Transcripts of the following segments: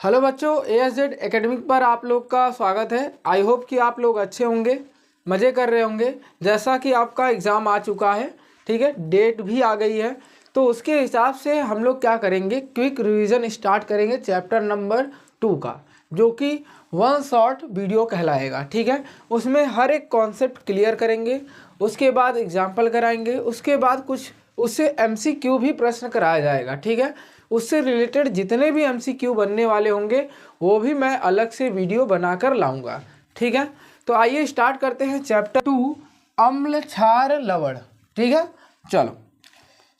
Hello बच्चों, ASZ academic पर आप लोग का स्वागत है। आई होप कि आप लोग अच्छे होंगे, मज़े कर रहे होंगे। जैसा कि आपका एग्ज़ाम आ चुका है, ठीक है, डेट भी आ गई है, तो उसके हिसाब से हम लोग क्या करेंगे, क्विक रिवीजन स्टार्ट करेंगे चैप्टर नंबर 2 का, जो कि वन शॉट वीडियो कहलाएगा। ठीक है, उसमें हर एक कॉन्सेप्ट क्लियर करेंगे, उसके बाद एग्जाम्पल कराएंगे, उसके बाद कुछ उससे MCQ भी प्रश्न कराया जाएगा। ठीक है, उससे रिलेटेड जितने भी MCQ बनने वाले होंगे वो भी मैं अलग से वीडियो बनाकर लाऊंगा। ठीक है, तो आइए स्टार्ट करते हैं चैप्टर 2 अम्ल क्षार लवण। ठीक है, चलो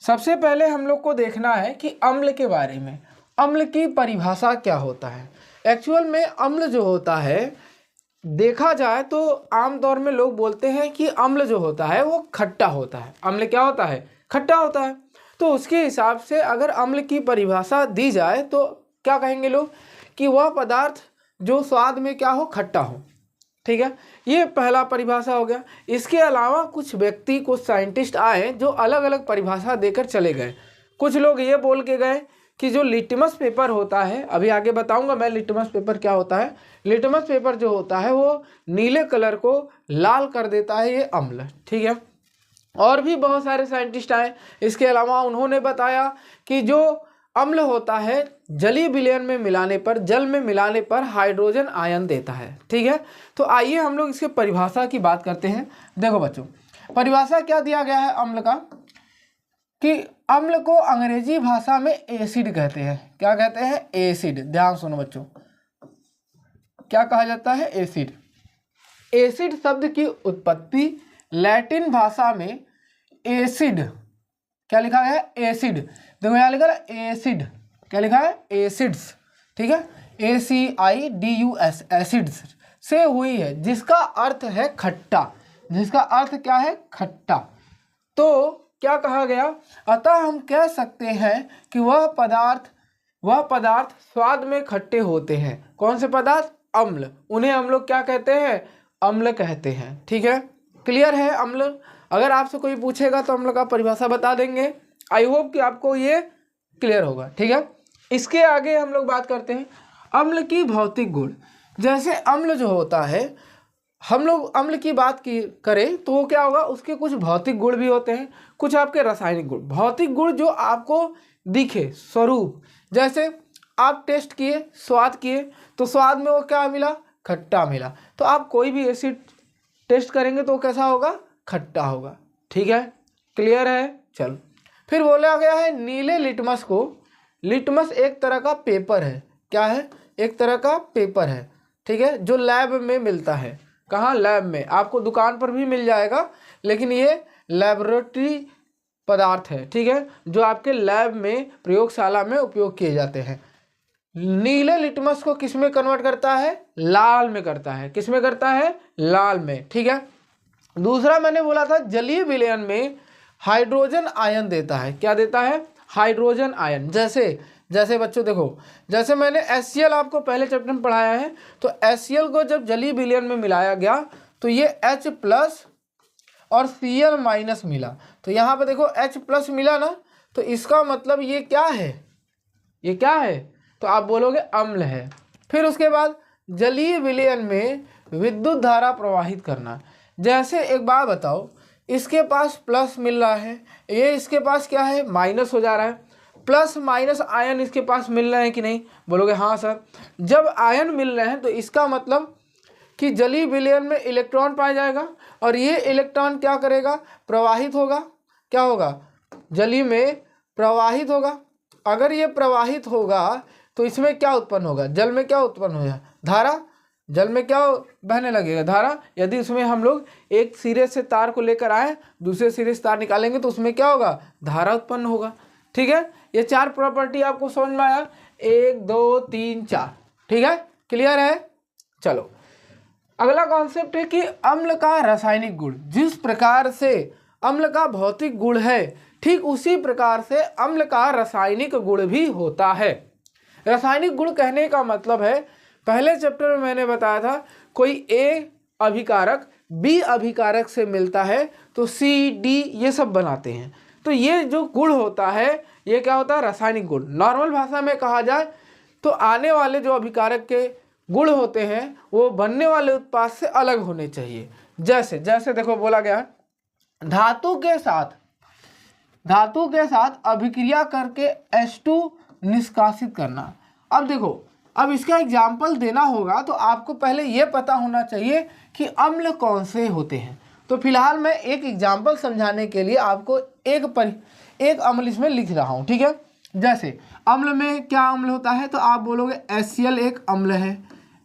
सबसे पहले हम लोग को देखना है कि अम्ल के बारे में, अम्ल की परिभाषा क्या होता है। एक्चुअल में अम्ल जो होता है, देखा जाए तो आमतौर में लोग बोलते हैं कि अम्ल जो होता है वो खट्टा होता है। अम्ल क्या होता है? खट्टा होता है। तो उसके हिसाब से अगर अम्ल की परिभाषा दी जाए तो क्या कहेंगे लोग कि वह पदार्थ जो स्वाद में क्या हो, खट्टा हो। ठीक है, ये पहला परिभाषा हो गया। इसके अलावा कुछ व्यक्ति, कुछ साइंटिस्ट आए जो अलग अलग परिभाषा देकर चले गए। कुछ लोग ये बोल के गए कि जो लिटमस पेपर होता है, अभी आगे बताऊंगा मैं लिटमस पेपर क्या होता है। लिटमस पेपर जो होता है वो नीले कलर को लाल कर देता है, ये अम्ल। ठीक है, और भी बहुत सारे साइंटिस्ट आए। इसके अलावा उन्होंने बताया कि जो अम्ल होता है जलीय विलयन में मिलाने पर, जल में मिलाने पर हाइड्रोजन आयन देता है। ठीक है, तो आइए हम लोग इसके परिभाषा की बात करते हैं। देखो बच्चों, परिभाषा क्या दिया गया है अम्ल का, कि अम्ल को अंग्रेजी भाषा में एसिड कहते हैं। क्या कहते हैं? एसिड। ध्यान सुनो बच्चों, क्या कहा जाता है? एसिड। एसिड शब्द की उत्पत्ति लैटिन भाषा में एसिड, क्या लिखा है? एसिड। देखो यहाँ लिखा है एसिड, क्या लिखा है? एसिड्स। ठीक है, ACIDUS, एसिड्स से हुई है, जिसका अर्थ है खट्टा। जिसका अर्थ क्या है? खट्टा। तो क्या कहा गया? अतः हम कह सकते हैं कि वह पदार्थ स्वाद में खट्टे होते हैं। कौन से पदार्थ? अम्ल। उन्हें हम लोग क्या कहते हैं? अम्ल कहते हैं। ठीक है, क्लियर है? अम्ल, अगर आपसे कोई पूछेगा तो अम्ल का परिभाषा बता देंगे। आई होप कि आपको ये क्लियर होगा। ठीक है, इसके आगे हम लोग बात करते हैं अम्ल की भौतिक गुण। जैसे अम्ल जो होता है, हम लोग अम्ल की बात की करें तो वो क्या होगा, उसके कुछ भौतिक गुण भी होते हैं, कुछ आपके रासायनिक गुण। भौतिक गुण जो आपको दिखे, स्वरूप, जैसे आप टेस्ट किए, स्वाद किए, तो स्वाद में वो क्या मिला? खट्टा मिला। तो आप कोई भी एसिड टेस्ट करेंगे तो कैसा होगा? खट्टा होगा। ठीक है, क्लियर है? चलो, फिर बोला गया है नीले लिटमस को। लिटमस एक तरह का पेपर है। क्या है? एक तरह का पेपर है। ठीक है, जो लैब में मिलता है। कहाँ? लैब में। आपको दुकान पर भी मिल जाएगा, लेकिन ये लैबोरेटरी पदार्थ है। ठीक है, जो आपके लैब में, प्रयोगशाला में उपयोग किए जाते हैं। नीले लिटमस को किस में कन्वर्ट करता है? लाल में करता है। किस में करता है? लाल में। ठीक है, दूसरा मैंने बोला था जलीय विलयन में हाइड्रोजन आयन देता है। क्या देता है? Hydrogen ion. जैसे बच्चों देखो, जैसे मैंने HCl आपको पहले चैप्टर में पढ़ाया है, तो HCl को जब जलीय विलयन में मिलाया गया तो ये H+ और Cl- मिला। तो यहाँ पे देखो H+ मिला ना, तो इसका मतलब ये क्या है? ये क्या है? तो आप बोलोगे अम्ल है। फिर उसके बाद जलीय विलयन में विद्युत धारा प्रवाहित करना। जैसे एक बात बताओ, इसके पास प्लस मिल रहा है, ये इसके पास क्या है? माइनस हो जा रहा है। प्लस माइनस आयन इसके पास मिल रहे हैं कि नहीं? बोलोगे हाँ सर। जब आयन मिल रहे हैं तो इसका मतलब कि जलीय विलयन में इलेक्ट्रॉन पाया जाएगा, और ये इलेक्ट्रॉन क्या करेगा? प्रवाहित होगा। क्या होगा? जलीय में प्रवाहित होगा। अगर ये प्रवाहित होगा तो इसमें क्या उत्पन्न होगा? जल में क्या उत्पन्न होगा? धारा। जल में क्या बहने लगेगा? धारा। यदि उसमें हम लोग एक सिरे से तार को लेकर आए, दूसरे सिरे से तार निकालेंगे तो उसमें क्या होगा? धारा उत्पन्न होगा। ठीक है, ये 4 प्रॉपर्टी आपको समझ में आया? 1 2 3 4। ठीक है, क्लियर है? चलो, अगला कॉन्सेप्ट है कि अम्ल का रासायनिक गुण। जिस प्रकार से अम्ल का भौतिक गुण है, ठीक उसी प्रकार से अम्ल का रासायनिक गुण भी होता है। रासायनिक गुण कहने का मतलब है, पहले चैप्टर में मैंने बताया था, कोई A अभिकारक B अभिकारक से मिलता है तो C D ये सब बनाते हैं। तो ये जो गुण होता है, ये क्या होता है? रासायनिक गुण। नॉर्मल भाषा में कहा जाए तो आने वाले जो अभिकारक के गुण होते हैं वो बनने वाले उत्पाद से अलग होने चाहिए। जैसे जैसे देखो बोला गया धातु के साथ अभिक्रिया करके H2 निष्कासित करना। अब देखो, अब इसका एग्जाम्पल देना होगा तो आपको पहले ये पता होना चाहिए कि अम्ल कौन से होते हैं। तो फिलहाल मैं एक एग्जाम्पल समझाने के लिए आपको एक अम्ल इसमें लिख रहा हूँ, ठीक है। जैसे अम्ल में क्या अम्ल होता है, तो आप बोलोगे HCl एक अम्ल है,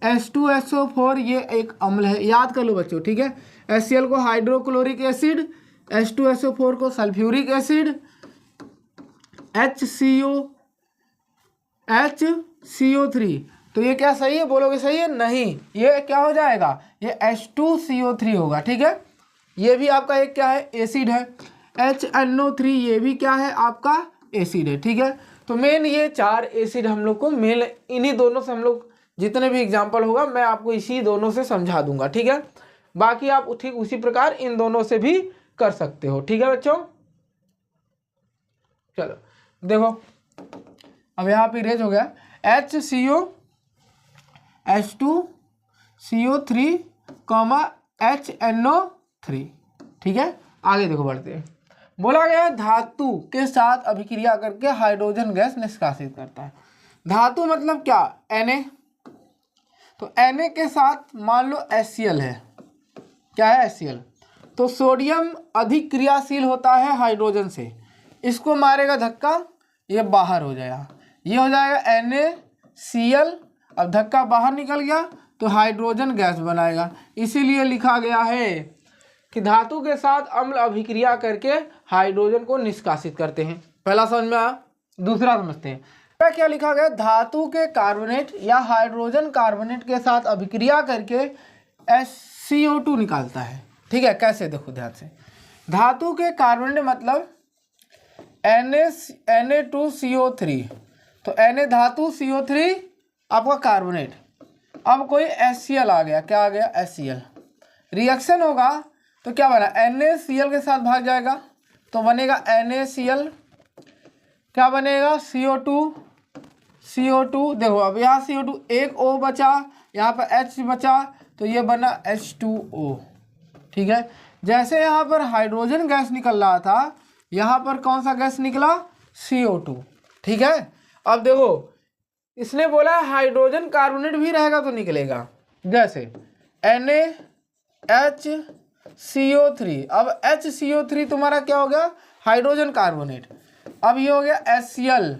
H2SO4 ये एक अम्ल है, याद कर लो बच्चों, ठीक है। HCl को हाइड्रोक्लोरिक एसिड, H2SO4 को सल्फ्यूरिक एसिड, HCO3, तो ये क्या सही है, बोलोगे सही है, नहीं, ये क्या हो जाएगा, ये H2CO3 होगा, ठीक है। ये भी आपका एक क्या है, एसिड है। HNO3 ये भी क्या है, आपका एसिड है, ठीक है। तो मेन ये 4 एसिड हम लोग को मेन इन्हीं दोनों से हम लोग जितने भी एग्जाम्पल होगा मैं आपको इसी दोनों से समझा दूंगा, ठीक है। बाकी आप ठीक उसी प्रकार इन दोनों से भी कर सकते हो, ठीक है बच्चों। चलो देखो, अब यहाँ पे इरेज हो गया HCO H2CO3, HNO3, ठीक है। आगे देखो बढ़ते हैं, बोला गया है धातु के साथ अभिक्रिया करके हाइड्रोजन गैस निष्कासित करता है। धातु मतलब क्या, Na, तो Na के साथ मान लो HCl है, क्या है HCl, तो सोडियम अधिक क्रियाशील होता है हाइड्रोजन से, इसको मारेगा धक्का, ये बाहर हो जाएगा, ये हो जाएगा NaCl, अब धक्का बाहर निकल गया तो हाइड्रोजन गैस बनाएगा। इसीलिए लिखा गया है कि धातु के साथ अम्ल अभिक्रिया करके हाइड्रोजन को निष्कासित करते हैं। पहला समझ में आया, दूसरा समझते हैं। क्या लिखा गया, धातु के कार्बोनेट या हाइड्रोजन कार्बोनेट के साथ अभिक्रिया करके CO2 निकालता है, ठीक है। कैसे, देखो ध्यान से, धातु के कार्बोनेट मतलब Na2CO3, तो Na धातु, CO3 आपका कार्बोनेट, अब कोई HCl आ गया, क्या आ गया, HCl, रिएक्शन होगा तो क्या बना, NaCl के साथ भाग जाएगा तो बनेगा NaCl, क्या बनेगा, CO2, देखो अब यहाँ CO2 एक O बचा, यहाँ पर H बचा, तो ये बना H2O, ठीक है। जैसे यहाँ पर हाइड्रोजन गैस निकल रहा था, यहाँ पर कौन सा गैस निकला, CO2, ठीक है। अब देखो इसने बोला हाइड्रोजन कार्बोनेट भी रहेगा तो निकलेगा, जैसे NaHCO3, अब HCO3 तुम्हारा क्या हो गया, हाइड्रोजन कार्बोनेट, अब ये हो गया HCl,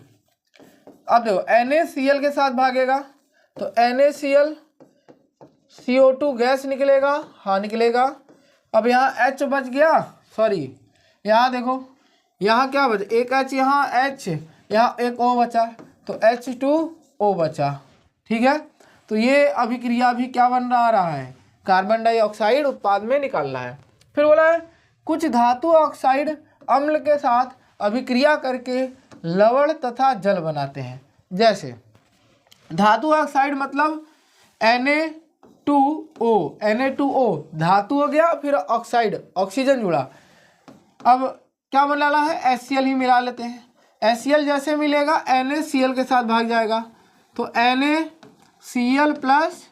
अब देखो NaCl के साथ भागेगा तो NaCl, CO2 गैस निकलेगा, हाँ निकलेगा। अब यहाँ H बच गया, सॉरी यहाँ देखो, यहाँ क्या बचा, एक H, यहाँ H, यहाँ एक O बचा, तो H2O बचा, ठीक है। तो ये अभिक्रिया भी क्या बन रहा है, कार्बन डाइऑक्साइड उत्पाद में निकल रहा है। फिर बोला है कुछ धातु ऑक्साइड अम्ल के साथ अभिक्रिया करके लवण तथा जल बनाते हैं। जैसे धातु ऑक्साइड मतलब Na2O धातु हो गया, फिर ऑक्साइड ऑक्सीजन जुड़ा, अब क्या बना है, HCl ही मिला लेते हैं। HCl जैसे मिलेगा NaCl के साथ भाग जाएगा, तो NaCl प्लस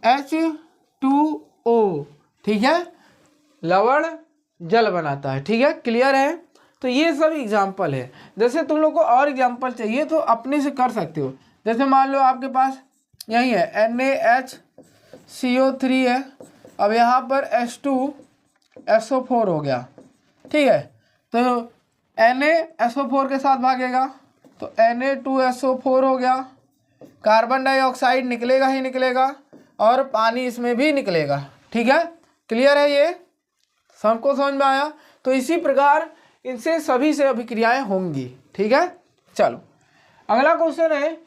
H2O, ठीक है, लवण जल बनाता है, ठीक है, क्लियर है। तो ये सब एग्जाम्पल है। जैसे तुम लोग को और एग्जाम्पल चाहिए तो अपने से कर सकते हो। जैसे मान लो आपके पास यही है NaHCO3 है, अब यहाँ पर H2SO4 हो गया, ठीक है, तो NaSO4 के साथ भागेगा तो Na2SO4 हो गया, कार्बन डाइऑक्साइड निकलेगा ही निकलेगा और पानी इसमें भी निकलेगा, ठीक है, क्लियर है, ये सबको समझ में आया। तो इसी प्रकार इनसे सभी से अभिक्रियाएं होंगी, ठीक है। चलो अगला क्वेश्चन है,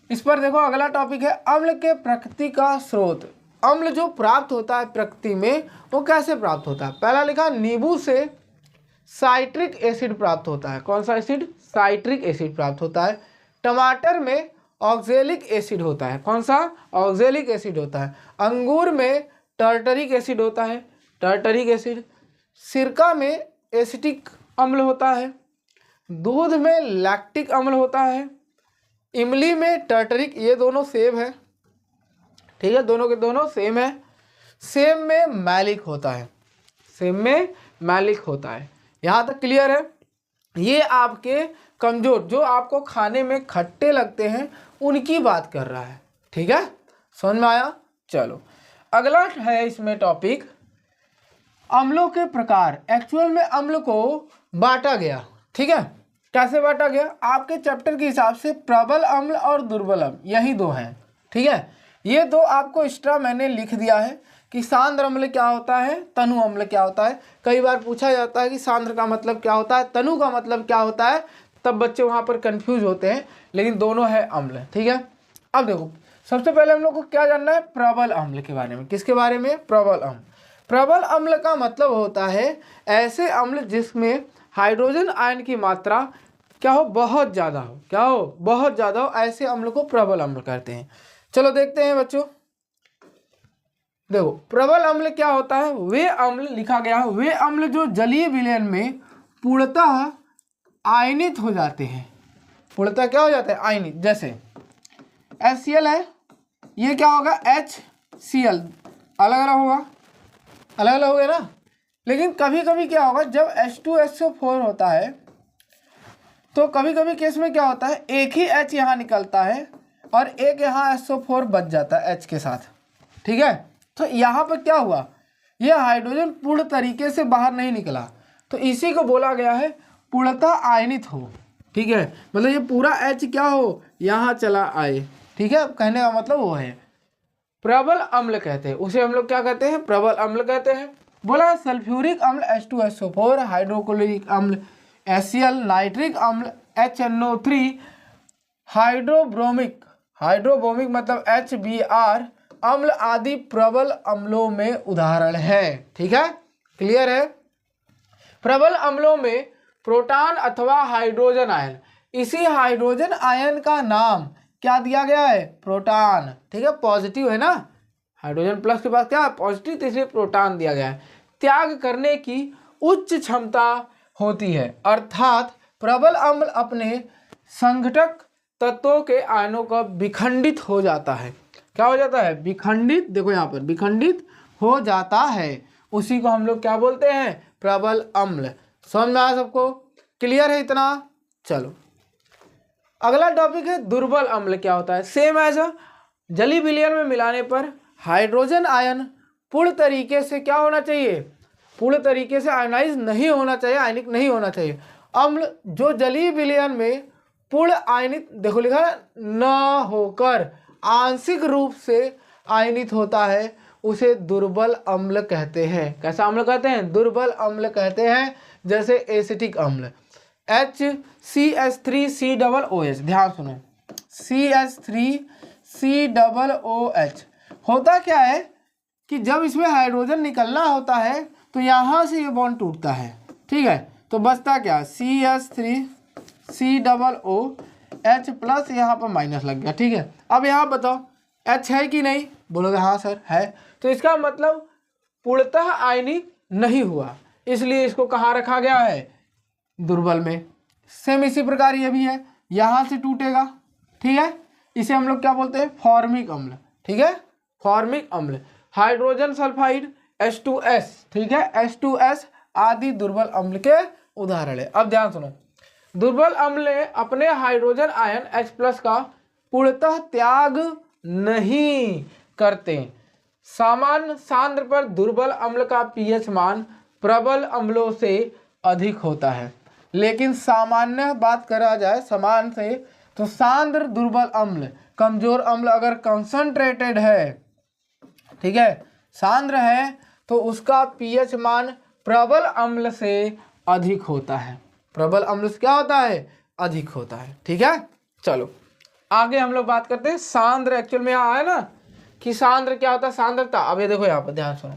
इस पर देखो, अगला टॉपिक है अम्ल के प्रकृति का स्रोत। अम्ल जो प्राप्त होता है प्रकृति में वो कैसे प्राप्त होता है। पहला लिखा नींबू से साइट्रिक एसिड प्राप्त होता है, कौन सा एसिड, साइट्रिक एसिड प्राप्त होता है। टमाटर में ऑक्जेलिक एसिड होता है, कौन सा, ऑक्जेलिक एसिड होता है। अंगूर में टार्टरिक एसिड होता है, टार्टरिक एसिड। सिरका में एसिटिक अम्ल होता है। दूध में लैक्टिक अम्ल होता है। इमली में टर्टरिक, ये दोनों सेम है, ठीक है, दोनों के दोनों सेम है। सेम में मैलिक होता है, सेम में मैलिक होता है। यहाँ तक क्लियर है। ये आपके कमजोर, जो आपको खाने में खट्टे लगते हैं, उनकी बात कर रहा है, ठीक है, समझ में आया। चलो अगला है इसमें टॉपिक अम्लों के प्रकार। एक्चुअल में अम्ल को बांटा गया, ठीक है, कैसे बांटा गया? आपके चैप्टर के हिसाब से प्रबल अम्ल और दुर्बल अम्ल, यही दो हैं, ठीक है। ये दो आपको एक्स्ट्रा मैंने लिख दिया है कि सांद्र अम्ल क्या होता है, तनु अम्ल क्या होता है। कई बार पूछा जाता है कि सांद्र का मतलब क्या होता है, तनु का मतलब क्या होता है, तब बच्चे वहाँ पर कंफ्यूज होते हैं, लेकिन दोनों है अम्ल, ठीक है। अब देखो सबसे पहले हम लोग को क्या जानना है, प्रबल अम्ल के बारे में। किसके बारे में? प्रबल अम्ल। प्रबल अम्ल का मतलब होता है ऐसे अम्ल जिसमें हाइड्रोजन आयन की मात्रा क्या हो, बहुत ज़्यादा हो, क्या हो, बहुत ज़्यादा हो, ऐसे अम्ल को प्रबल अम्ल कहते हैं। चलो देखते हैं बच्चों, देखो प्रबल अम्ल क्या होता है। वे अम्ल लिखा गया है, वे अम्ल जो जलीय विलयन में पूर्णतः आयनित हो जाते हैं। पूर्णतः क्या हो जाता है? आयनित। जैसे HCl है, ये क्या होगा, HCl, अलग अलग होगा, अलग अलग हो गया ना। लेकिन कभी कभी क्या होगा, जब H2SO4 होता है तो कभी कभी केस में क्या होता है, एक ही H यहाँ निकलता है और एक यहाँ SO4 बच जाता है H के साथ, ठीक है। तो यहाँ पर क्या हुआ, ये हाइड्रोजन पूर्ण तरीके से बाहर नहीं निकला, तो इसी को बोला गया है पूर्णतः आयनित हो, ठीक है। मतलब ये पूरा H क्या हो, यहाँ चला आए, ठीक है। कहने का मतलब वो है प्रबल अम्ल कहते हैं, उसे हम लोग क्या कहते हैं, प्रबल अम्ल कहते हैं। बोला सल्फ्यूरिक अम्ल H2SO4, हाइड्रोक्लोरिक अम्ल HCl, नाइट्रिक अम्ल HNO3, हाइड्रोब्रोमिक, हाइड्रोब्रोमिक मतलब HBr अम्ल आदि प्रबल अम्लों में उदाहरण है, ठीक है, क्लियर है। प्रबल अम्लों में प्रोटॉन अथवा हाइड्रोजन आयन, इसी हाइड्रोजन आयन का नाम क्या दिया गया है, प्रोटॉन, ठीक है, पॉजिटिव है ना, हाइड्रोजन प्लस के पास क्या है, पॉजिटिव, तो इसलिए प्रोटॉन दिया गया है। त्याग करने की उच्च क्षमता होती है, अर्थात प्रबल अम्ल अपने संघटक तत्वों के आयनों का विखंडित हो जाता है। क्या हो जाता है, विखंडित, देखो यहाँ पर विखंडित हो जाता है, उसी को हम लोग क्या बोलते हैं, प्रबल अम्ल। समझ में आया सबको, क्लियर है इतना। चलो अगला टॉपिक है दुर्बल अम्ल क्या होता है। सेम एज जलीय विलयन में मिलाने पर हाइड्रोजन आयन पूर्ण तरीके से क्या होना चाहिए, पूर्ण तरीके से आयनाइज नहीं होना चाहिए, आयनिक नहीं होना चाहिए। अम्ल जो जलीय विलयन में पूर्ण आयनित, देखो लिखा है, न होकर आंशिक रूप से आयनित होता है, उसे दुर्बल अम्ल कहते हैं। कैसा अम्ल कहते हैं, दुर्बल अम्ल कहते हैं। जैसे एसिटिक अम्ल HCH3COOH, ध्यान सुनो, CH3COOH होता क्या है कि जब इसमें हाइड्रोजन निकलना होता है तो यहाँ से ये बॉन्ड टूटता है, ठीक है, तो बचता क्या, CH3COOH प्लस, यहाँ पर माइनस लग गया, ठीक है। अब यहाँ बताओ H है कि नहीं, बोलोगे हाँ सर है, तो इसका मतलब पूर्णतः आयनिक नहीं हुआ, इसलिए इसको कहाँ रखा गया है, दुर्बल में। सेम इसी प्रकार ये भी है, यहाँ से टूटेगा, ठीक है, इसे हम लोग क्या बोलते हैं, फॉर्मिक अम्ल, ठीक है, फॉर्मिक अम्ल। हाइड्रोजन सल्फाइड H2S, ठीक है, H2S आदि दुर्बल अम्ल के उदाहरण है। अब ध्यान सुनो, दुर्बल अम्ल अपने हाइड्रोजन आयन H+ का पूर्णतः त्याग नहीं करते। सामान्य सांद्र पर दुर्बल अम्ल का pH मान प्रबल अम्लों से अधिक होता है, लेकिन सामान्य बात करा जाए समान से, तो सांद्र दुर्बल अम्ल, कमजोर अम्ल अगर कंसंट्रेटेड है, ठीक है, सांद्र है, तो उसका pH मान प्रबल अम्ल से अधिक होता है, प्रबल अम्ल से क्या होता है, अधिक होता है, ठीक है। चलो आगे हम लोग बात करते हैं सांद्र। एक्चुअल में यहाँ आया ना कि सांद्र क्या होता है, सांद्रता। अब ये देखो यहाँ पर ध्यान सुनो,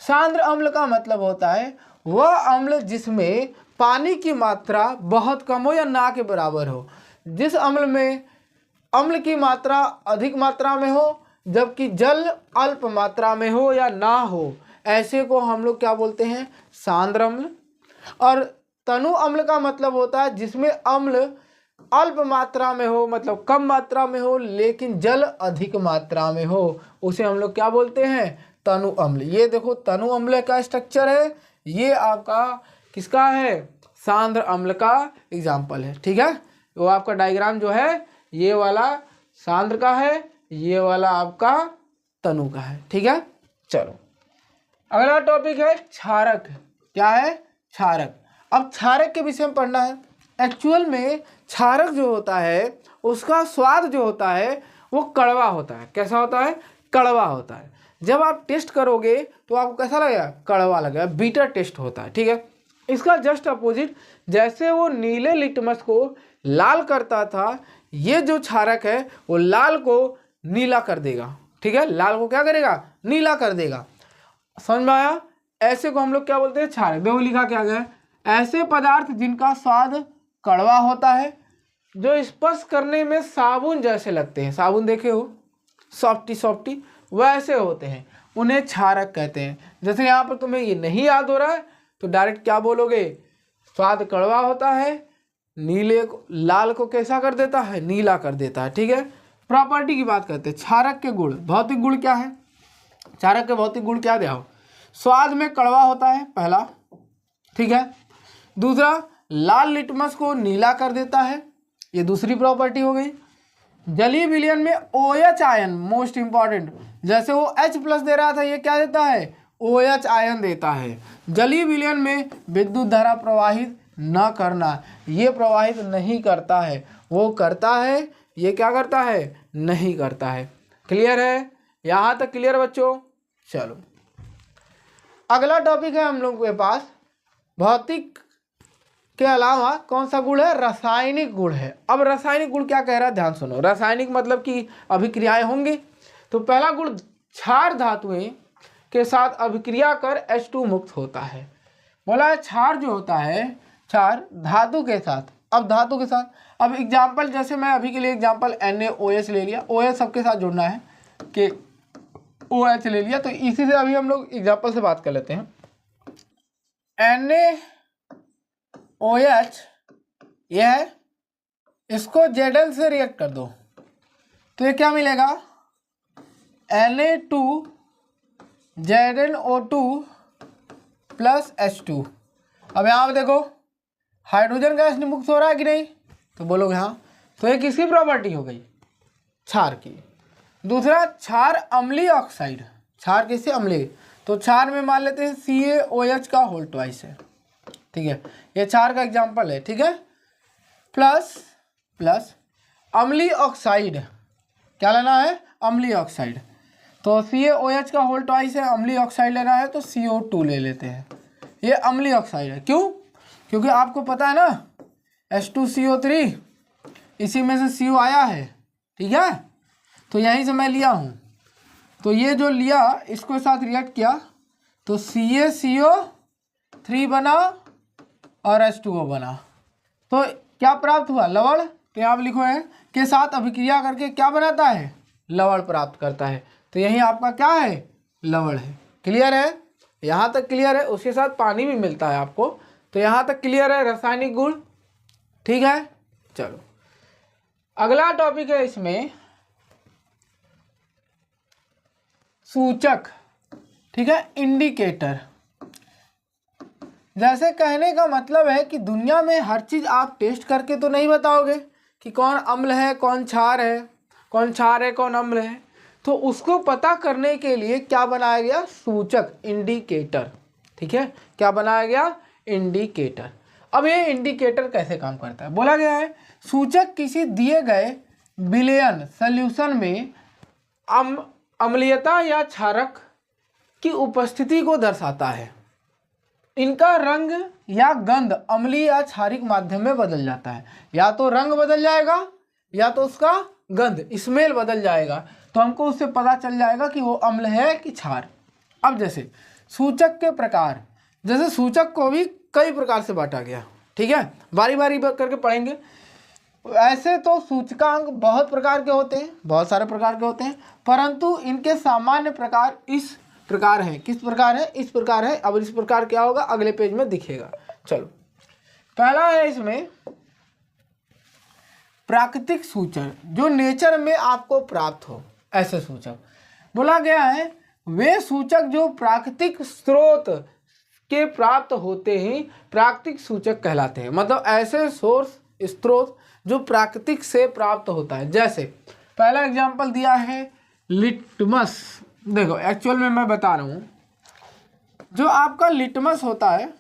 सांद्र अम्ल का मतलब होता है वह अम्ल जिसमें पानी की मात्रा बहुत कम हो या ना के बराबर हो। जिस अम्ल में अम्ल की मात्रा अधिक मात्रा में हो जबकि जल अल्प मात्रा में हो या ना हो, ऐसे को हम लोग क्या बोलते हैं, सांद्र अम्ल। और तनु अम्ल का मतलब होता है जिसमें अम्ल अल्प मात्रा में हो, मतलब कम मात्रा में हो, लेकिन जल अधिक मात्रा में हो, उसे हम लोग क्या बोलते हैं? तनु अम्ल। ये देखो तनु अम्ल का स्ट्रक्चर है, ये आपका किसका है? सांद्र अम्ल का एग्जाम्पल है। ठीक है, वो आपका डायग्राम जो है ये वाला सांद्र का है, ये वाला आपका तनु का है। ठीक है, चलो अगला टॉपिक है क्षारक। क्या है? क्षारक। अब क्षारक के विषय में पढ़ना है। एक्चुअल में क्षारक जो होता है उसका स्वाद जो होता है वो कड़वा होता है। कैसा होता है? कड़वा होता है। जब आप टेस्ट करोगे तो आपको कैसा लगेगा? कड़वा लगेगा, बीटर टेस्ट होता है। ठीक है, इसका जस्ट अपोजिट, जैसे वो नीले लिटमस को लाल करता था, ये जो क्षारक है वो लाल को नीला कर देगा। ठीक है, लाल को क्या करेगा? नीला कर देगा। समझ में आया? ऐसे को हम लोग क्या बोलते हैं? क्षारक। देखो लिखा क्या गया है, ऐसे पदार्थ जिनका स्वाद कड़वा होता है, जो स्पर्श करने में साबुन जैसे लगते हैं, साबुन देखे हो, सॉफ्टी सॉफ्टी वैसे होते हैं, उन्हें क्षारक कहते हैं। जैसे यहाँ पर तुम्हें ये नहीं याद हो रहा है तो डायरेक्ट क्या बोलोगे? स्वाद कड़वा होता है, नीले को लाल को कैसा कर देता है? नीला कर देता है। ठीक है, प्रॉपर्टी की बात करते हैं। क्षारक के गुण, भौतिक गुण क्या है? क्षारक के भौतिक गुण क्या दिया हो? स्वाद में कड़वा होता है, पहला। ठीक है, दूसरा लाल लिटमस को नीला कर देता है, ये दूसरी प्रॉपर्टी हो गई। जलीय विलयन में OH आयन, मोस्ट इंपॉर्टेंट, जैसे वो H+ दे रहा था, ये क्या देता है? OH आयन देता है। जलीय विलयन में विद्युत धारा प्रवाहित न करना, ये प्रवाहित नहीं करता है, वो करता है, ये क्या करता है? नहीं करता है। क्लियर है? यहाँ तक क्लियर बच्चों? चलो अगला टॉपिक है हम लोग के पास, भौतिक के अलावा कौन सा गुण है? रासायनिक गुण है। अब रासायनिक गुण क्या कह रहा है? ध्यान सुनो। रासायनिक मतलब कि अभिक्रियाएं होंगी। तो पहला गुण, क्षार धातुएं के साथ अभिक्रिया कर H2 मुक्त होता है। बोला है क्षार जो होता है, क्षार धातु के साथ। अब धातु के साथ, अब एग्जाम्पल, जैसे मैं अभी के लिए एग्जाम्पल NaOH ले लिया, OH सबके साथ जुड़ना है कि OH ले लिया, तो इसी से अभी हम लोग एग्जाम्पल से बात कर लेते हैं। NaOH यह है, इसको Zn से रिएक्ट कर दो तो ये क्या मिलेगा? Na2ZnO2 plus H2। अब यहाँ पे देखो हाइड्रोजन गैस मुक्त हो रहा है कि नहीं? तो बोलोगे हाँ। तो ये किसकी प्रॉपर्टी हो गई? क्षार की। दूसरा, क्षार अम्लीय ऑक्साइड। क्षार किससे? अम्लीय। तो क्षार में मान लेते हैं CaOH का होल ट्वाइस है। ठीक है, ये क्षार का एग्जाम्पल है। ठीक है, प्लस अम्लीय ऑक्साइड, क्या लेना है? अम्लीय ऑक्साइड। तो CaOH का होल ट्वाइस है, अम्लीय ऑक्साइड लेना है तो CO2 ले लेते हैं। ये अम्लीय ऑक्साइड है। क्यों? क्योंकि आपको पता है ना H2CO3, इसी में से CO आया है। ठीक है, तो यहीं से मैं लिया हूँ, तो ये जो लिया इसको साथ रिएक्ट किया तो CaCO3 बना और H2O बना। तो क्या प्राप्त हुआ? लवण। तो यहाँ पर लिखो है के साथ अभिक्रिया करके क्या बनाता है? लवण प्राप्त करता है। तो यही आपका क्या है? लवण है। क्लियर है? यहाँ तक क्लियर है? उसके साथ पानी भी मिलता है आपको। तो यहाँ तक क्लियर है रासायनिक गुण? ठीक है, चलो अगला टॉपिक है इसमें सूचक। ठीक है, इंडिकेटर। जैसे कहने का मतलब है कि दुनिया में हर चीज़ आप टेस्ट करके तो नहीं बताओगे कि कौन अम्ल है, कौन क्षार है, कौन क्षार है, कौन अम्ल है। तो उसको पता करने के लिए क्या बनाया गया? सूचक, इंडिकेटर। ठीक है, क्या बनाया गया? इंडिकेटर। अब ये इंडिकेटर कैसे काम करता है? बोला गया है सूचक किसी दिए गए विलयन सॉल्यूशन में अम्लीयता या क्षारक की उपस्थिति को दर्शाता है। इनका रंग या गंध अम्लीय या क्षारिक माध्यम में बदल जाता है। या तो रंग बदल जाएगा या तो उसका गंध, स्मेल बदल जाएगा, तो हमको उससे पता चल जाएगा कि वो अम्ल है कि क्षार। अब जैसे सूचक के प्रकार, जैसे सूचक को भी कई प्रकार से बांटा गया। ठीक है, बारी बारी करके पढ़ेंगे। ऐसे तो सूचकांक बहुत प्रकार के होते हैं, बहुत सारे प्रकार के होते हैं, परंतु इनके सामान्य प्रकार इस प्रकार है। किस प्रकार है? इस प्रकार है। अब इस प्रकार क्या होगा अगले पेज में दिखेगा। चलो, पहला है इसमें प्राकृतिक सूचक जो नेचर में आपको प्राप्त हो, ऐसे सूचक बोला गया है। वे सूचक जो प्राकृतिक स्रोत के प्राप्त होते ही प्राकृतिक सूचक कहलाते हैं। मतलब ऐसे सोर्स स्रोत जो प्राकृतिक से प्राप्त होता है। जैसे पहला एग्जांपल दिया है लिटमस। देखो एक्चुअल में मैं बता रहा हूँ, जो आपका लिटमस होता है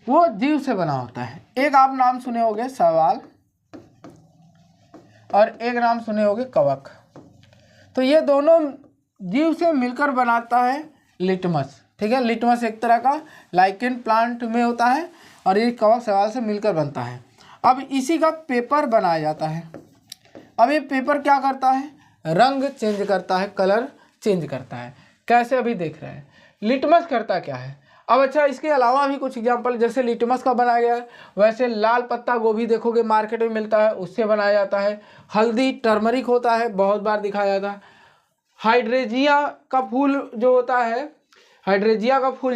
वो जीव से बना होता है। एक आप नाम सुने होंगे शैवाल और एक नाम सुने होंगे कवक। तो ये दोनों जीव से मिलकर बनाता है लिटमस। ठीक है, लिटमस एक तरह का लाइकेन प्लांट में होता है और ये कवक शैवाल से मिलकर बनता है। अब इसी का पेपर बनाया जाता है। अब ये पेपर क्या करता है, रंग चेंज करता है, कलर चेंज करता है। कैसे, अभी देख रहे हैं। लिटमस करता क्या है। अब अच्छा, इसके अलावा भी कुछ एग्जांपल, जैसे लिटमस का बनाया गया है, वैसे लाल पत्ता गोभी देखोगे मार्केट में मिलता है, उससे बनाया जाता है। हल्दी टर्मरिक होता है, बहुत बार दिखाया जाता है। हाइड्रेजिया का फूल जो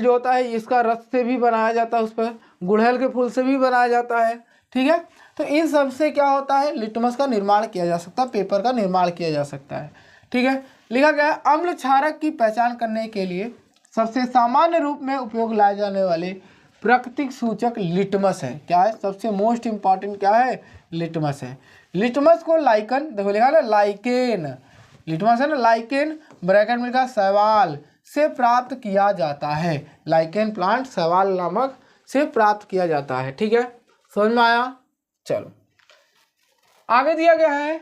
होता है, इसका रस से भी बनाया जाता है। उस पर गुड़हल के फूल से भी बनाया जाता है। ठीक है, तो इन सब से क्या होता है, लिटमस का निर्माण किया जा सकता है, पेपर का निर्माण किया जा सकता है। ठीक है, लिखा गया है अम्ल क्षारक की पहचान करने के लिए सबसे सामान्य रूप में उपयोग लाए जाने वाले प्राकृतिक सूचक लिटमस है। क्या है, सबसे मोस्ट इंपॉर्टेंट क्या है, लिटमस है। लिटमस को लाइकन, देखो लिखा है लाइकेन, लिटमस है ना, लाइकेन ब्रैकेट में लिखा शैवाल से प्राप्त किया जाता है। लाइकेन प्लांट शैवाल नामक से प्राप्त किया जाता है। ठीक है, समझ में आया। चलो आगे दिया गया है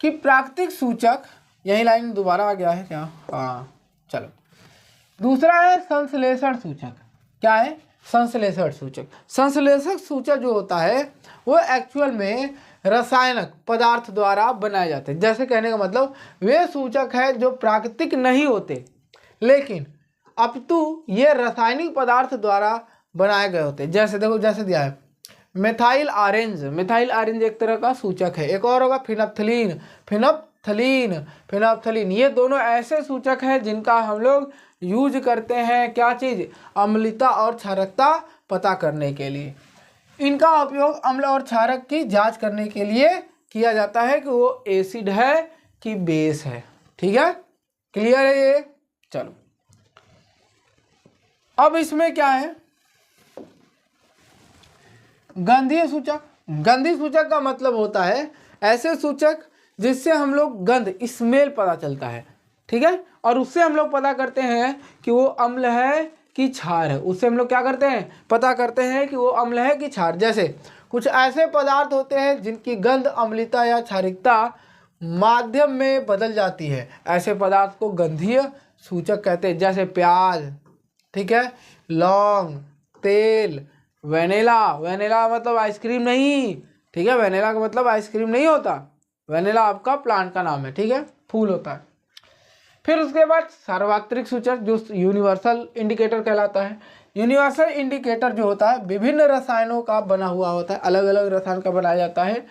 कि प्राकृतिक सूचक, यही लाइन दोबारा आ गया है क्या, हाँ चलो। दूसरा है संश्लेषण सूचक। क्या है, संश्लेषण सूचक। संश्लेषक सूचक जो होता है वो एक्चुअल में रासायनिक पदार्थ द्वारा बनाए जाते हैं। जैसे कहने का मतलब वे सूचक है जो प्राकृतिक नहीं होते, लेकिन अपितु ये रासायनिक पदार्थ द्वारा बनाए गए होते हैं। जैसे देखो, जैसे दिया है मिथाइल ऑरेंज, मिथाइल ऑरेंज एक तरह का सूचक है। एक और होगा फिनप्थलीन, फिनप्थलीन। ये दोनों ऐसे सूचक हैं जिनका हम लोग यूज करते हैं, क्या चीज़, अम्लता और क्षारकता पता करने के लिए। इनका उपयोग अम्ल और क्षारक की जांच करने के लिए किया जाता है कि वो एसिड है कि बेस है। ठीक है, क्लियर है ये। चलो अब इसमें क्या है, गंधीय सूचक। गंधीय सूचक का मतलब होता है ऐसे सूचक जिससे हम लोग गंध, स्मेल पता चलता है। ठीक है, और उससे हम लोग पता करते हैं कि वो अम्ल है कि क्षार है। उससे हम लोग क्या करते हैं, पता करते हैं कि वो अम्ल है कि क्षार। जैसे कुछ ऐसे पदार्थ होते हैं जिनकी गंध अम्लता या क्षारिकता माध्यम में बदल जाती है, ऐसे पदार्थ को गंधीय सूचक कहते हैं। जैसे प्याज, ठीक है, लौंग, तेल, वेनिला मतलब आइसक्रीम नहीं। ठीक है, वेनिला का मतलब आइसक्रीम नहीं होता, वेनिला आपका प्लांट का नाम है। ठीक है, फूल होता है। फिर उसके बाद सार्वत्रिक सूचक जो यूनिवर्सल इंडिकेटर कहलाता है। यूनिवर्सल इंडिकेटर जो होता है विभिन्न रसायनों का बना हुआ होता है, अलग अलग रसायन का बनाया जाता है,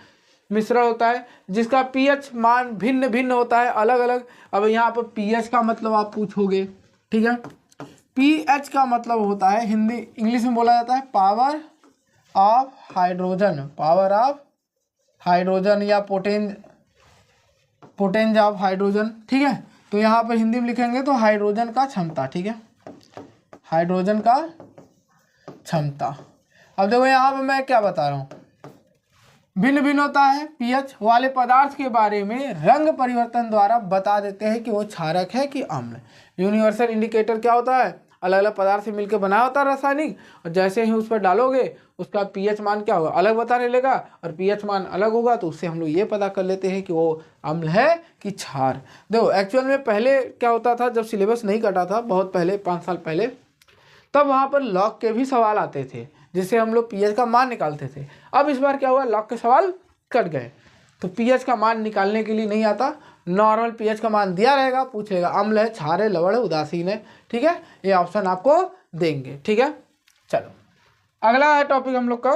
मिश्रण होता है जिसका पीएच मान भिन्न भिन्न होता है, अलग अलग। अब यहाँ पर पीएच का मतलब आप पूछोगे, ठीक है, पीएच का मतलब होता है, हिंदी इंग्लिश में बोला जाता है power of hydrogen, power of hydrogen या पोटेंज ऑफ हाइड्रोजन। ठीक है, तो यहाँ पर हिंदी में लिखेंगे तो हाइड्रोजन का क्षमता। ठीक है, हाइड्रोजन का क्षमता। अब देखो यहाँ पर मैं क्या बता रहा हूँ, भिन्न भिन्न होता है। पीएच वाले पदार्थ के बारे में रंग परिवर्तन द्वारा बता देते हैं कि वो क्षारक है कि अम्ल। यूनिवर्सल इंडिकेटर क्या होता है, अलग अलग पदार्थ से मिलकर बना होता है रासायनिक, और जैसे ही उस पर डालोगे उसका पीएच मान क्या होगा, अलग बताने लेगा, और पीएच मान अलग होगा तो उससे हम लोग ये पता कर लेते हैं कि वो अम्ल है कि क्षार। देखो एक्चुअल में पहले क्या होता था, जब सिलेबस नहीं कटा था बहुत पहले 5 साल पहले, तब वहाँ पर लॉग के भी सवाल आते थे जिससे हम लोग पीएच का मान निकालते थे। अब इस बार क्या हुआ, लॉग के सवाल कट गए तो पीएच का मान निकालने के लिए नहीं आता, नॉर्मल पीएच का मान दिया रहेगा, पूछेगा अम्ल है, क्षार है, लवण है, उदासीन है। ठीक है, ये ऑप्शन आपको देंगे। ठीक है, चलो अगला है टॉपिक हम लोग का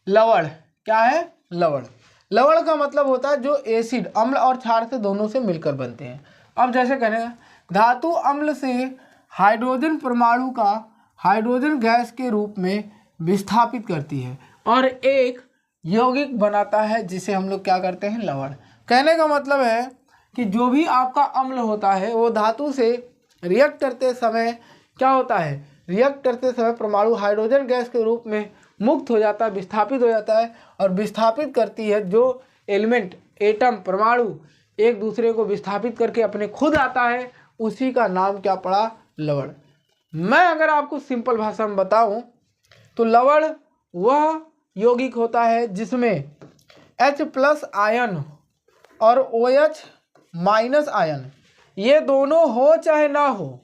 लवण। क्या है, लवण। लवण का मतलब होता है जो एसिड अम्ल और क्षार से दोनों से मिलकर बनते हैं। अब जैसे कहने धातु अम्ल से हाइड्रोजन परमाणु का हाइड्रोजन गैस के रूप में विस्थापित करती है और एक यौगिक बनाता है जिसे हम लोग क्या करते हैं, लवण। कहने का मतलब है कि जो भी आपका अम्ल होता है वो धातु से रिएक्ट करते समय क्या होता है, रिएक्ट करते समय परमाणु हाइड्रोजन गैस के रूप में मुक्त हो जाता है, विस्थापित हो जाता है और विस्थापित करती है। जो एलिमेंट, एटम, परमाणु एक दूसरे को विस्थापित करके अपने खुद आता है उसी का नाम क्या पड़ा, लवण। मैं अगर आपको सिंपल भाषा में बताऊं तो लवण वह यौगिक होता है जिसमें H+ आयन और OH- आयन ये दोनों हो चाहे ना हो,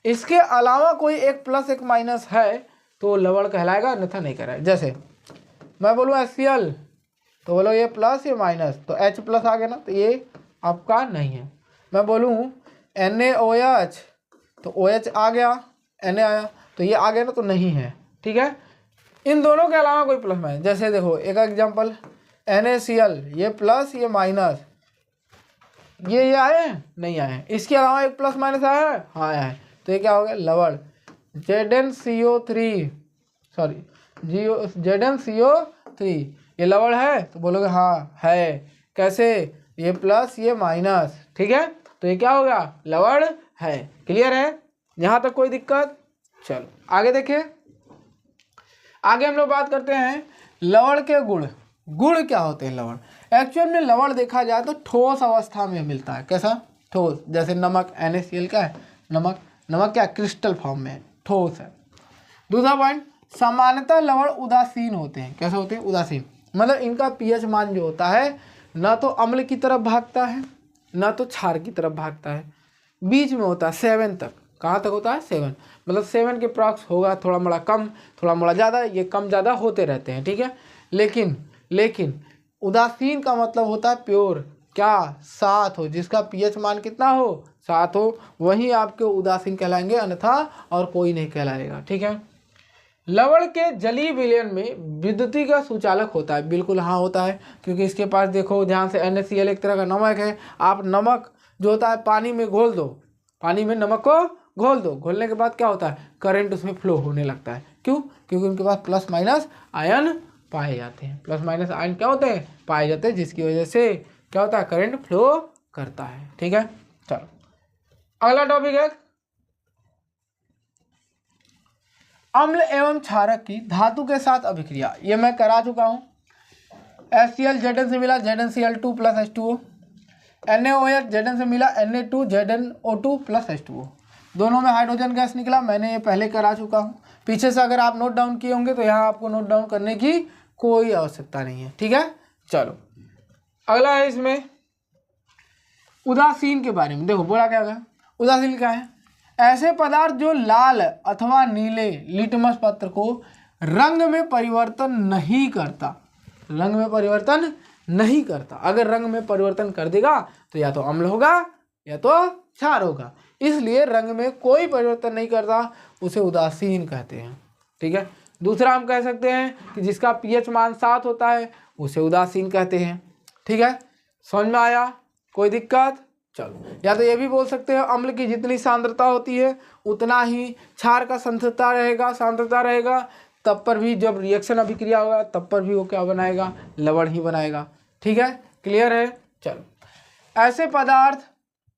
इसके अलावा कोई एक प्लस एक माइनस है तो लवण कहलाएगा, अन्यथा नहीं कहलाएगा। जैसे मैं बोलूँ HCl तो बोलो ये प्लस ये माइनस, तो H+ आ गया ना, तो ये आपका नहीं है। मैं बोलूँ NaOH तो OH आ गया, Na आया तो ये आ गया ना, तो नहीं है। ठीक है, इन दोनों के अलावा कोई प्लस माइनस। जैसे देखो एक एग्जांपल NaCl, ये प्लस ये माइनस, ये आए हैं, नहीं आए हैं। इसके अलावा एक प्लस माइनस आया है, हाँ आया है, तो ये क्या हो गया, लवण। ZnCO3 ये लवण है, तो बोलोगे हाँ है। कैसे, ये प्लस ये माइनस, ठीक है, तो ये क्या होगा, लवण है। क्लियर है, यहाँ तक कोई दिक्कत? चलो आगे देखिए। आगे हम लोग बात करते हैं लवण के गुण। गुण क्या होते हैं लवण? एक्चुअल में लवण देखा जाए तो ठोस अवस्था में मिलता है। कैसा, ठोस। जैसे नमक, NaCl क्या है, नमक। नमक क्या, क्रिस्टल फॉर्म में ठोस है। दूसरा पॉइंट, सामान्यतः लवण उदासीन होते हैं। कैसे होते हैं, उदासीन। मतलब इनका pH मान जो होता है ना तो अम्ल की तरफ भागता है ना तो क्षार की तरफ भागता है, बीच में होता है 7 तक। कहाँ तक होता है, 7। मतलब 7 के प्रॉक्स होगा, थोड़ा मोड़ा कम थोड़ा मोड़ा ज़्यादा, ये कम ज़्यादा होते रहते हैं। ठीक है, लेकिन उदासीन का मतलब होता है प्योर, क्या, 7 हो, जिसका pH मान कितना हो, 7 हो, वही आपके उदासीन कहलाएंगे, अन्यथा और कोई नहीं कहलाएगा। ठीक है, लवण के जलीय विलयन में विद्युतीय का सुचालक होता है। बिल्कुल हाँ होता है, क्योंकि इसके पास देखो ध्यान से, NaCl एक तरह का नमक है। आप नमक जो होता है पानी में घोल दो, पानी में नमक को घोल दो, घोलने के बाद क्या होता है, करंट उसमें फ्लो होने लगता है। क्यों, क्योंकि उनके पास प्लस माइनस आयन पाए जाते हैं। प्लस माइनस आयन क्या होते हैं, पाए जाते हैं, जिसकी वजह से क्या होता है, करंट फ्लो करता है। ठीक है, चलो अगला टॉपिक है अम्ल एवं क्षारक की धातु के साथ अभिक्रिया। ये मैं करा चुका हूँ। HCl Zn से मिला ZnCl2 + H2O। NaOH Zn से मिला Na2 ZnO2 + H2O। दोनों में हाइड्रोजन गैस निकला, मैंने ये पहले करा चुका हूँ। पीछे से अगर आप नोट डाउन किए होंगे तो यहाँ आपको नोट डाउन करने की कोई आवश्यकता नहीं है। ठीक है, चलो अगला है इसमें उदासीन के बारे में। देखो बोला क्या होगा, उदासीन क्या है, ऐसे पदार्थ जो लाल अथवा नीले लिटमस पत्र को रंग में परिवर्तन नहीं करता। रंग में परिवर्तन नहीं करता, अगर रंग में परिवर्तन कर देगा तो या तो अम्ल होगा या तो क्षार होगा, इसलिए रंग में कोई परिवर्तन नहीं करता, उसे उदासीन कहते हैं। ठीक है, दूसरा हम कह सकते हैं कि जिसका pH मान 7 होता है उसे उदासीन कहते हैं। ठीक है, समझ में आया, कोई दिक्कत? चलो, या तो ये भी बोल सकते हैं अम्ल की जितनी सांद्रता होती है उतना ही क्षार का सांद्रता रहेगा, तब पर भी जब रिएक्शन अभिक्रिया होगा तब पर भी वो क्या बनाएगा, लवण ही बनाएगा। ठीक है, क्लियर है। चलो, ऐसे पदार्थ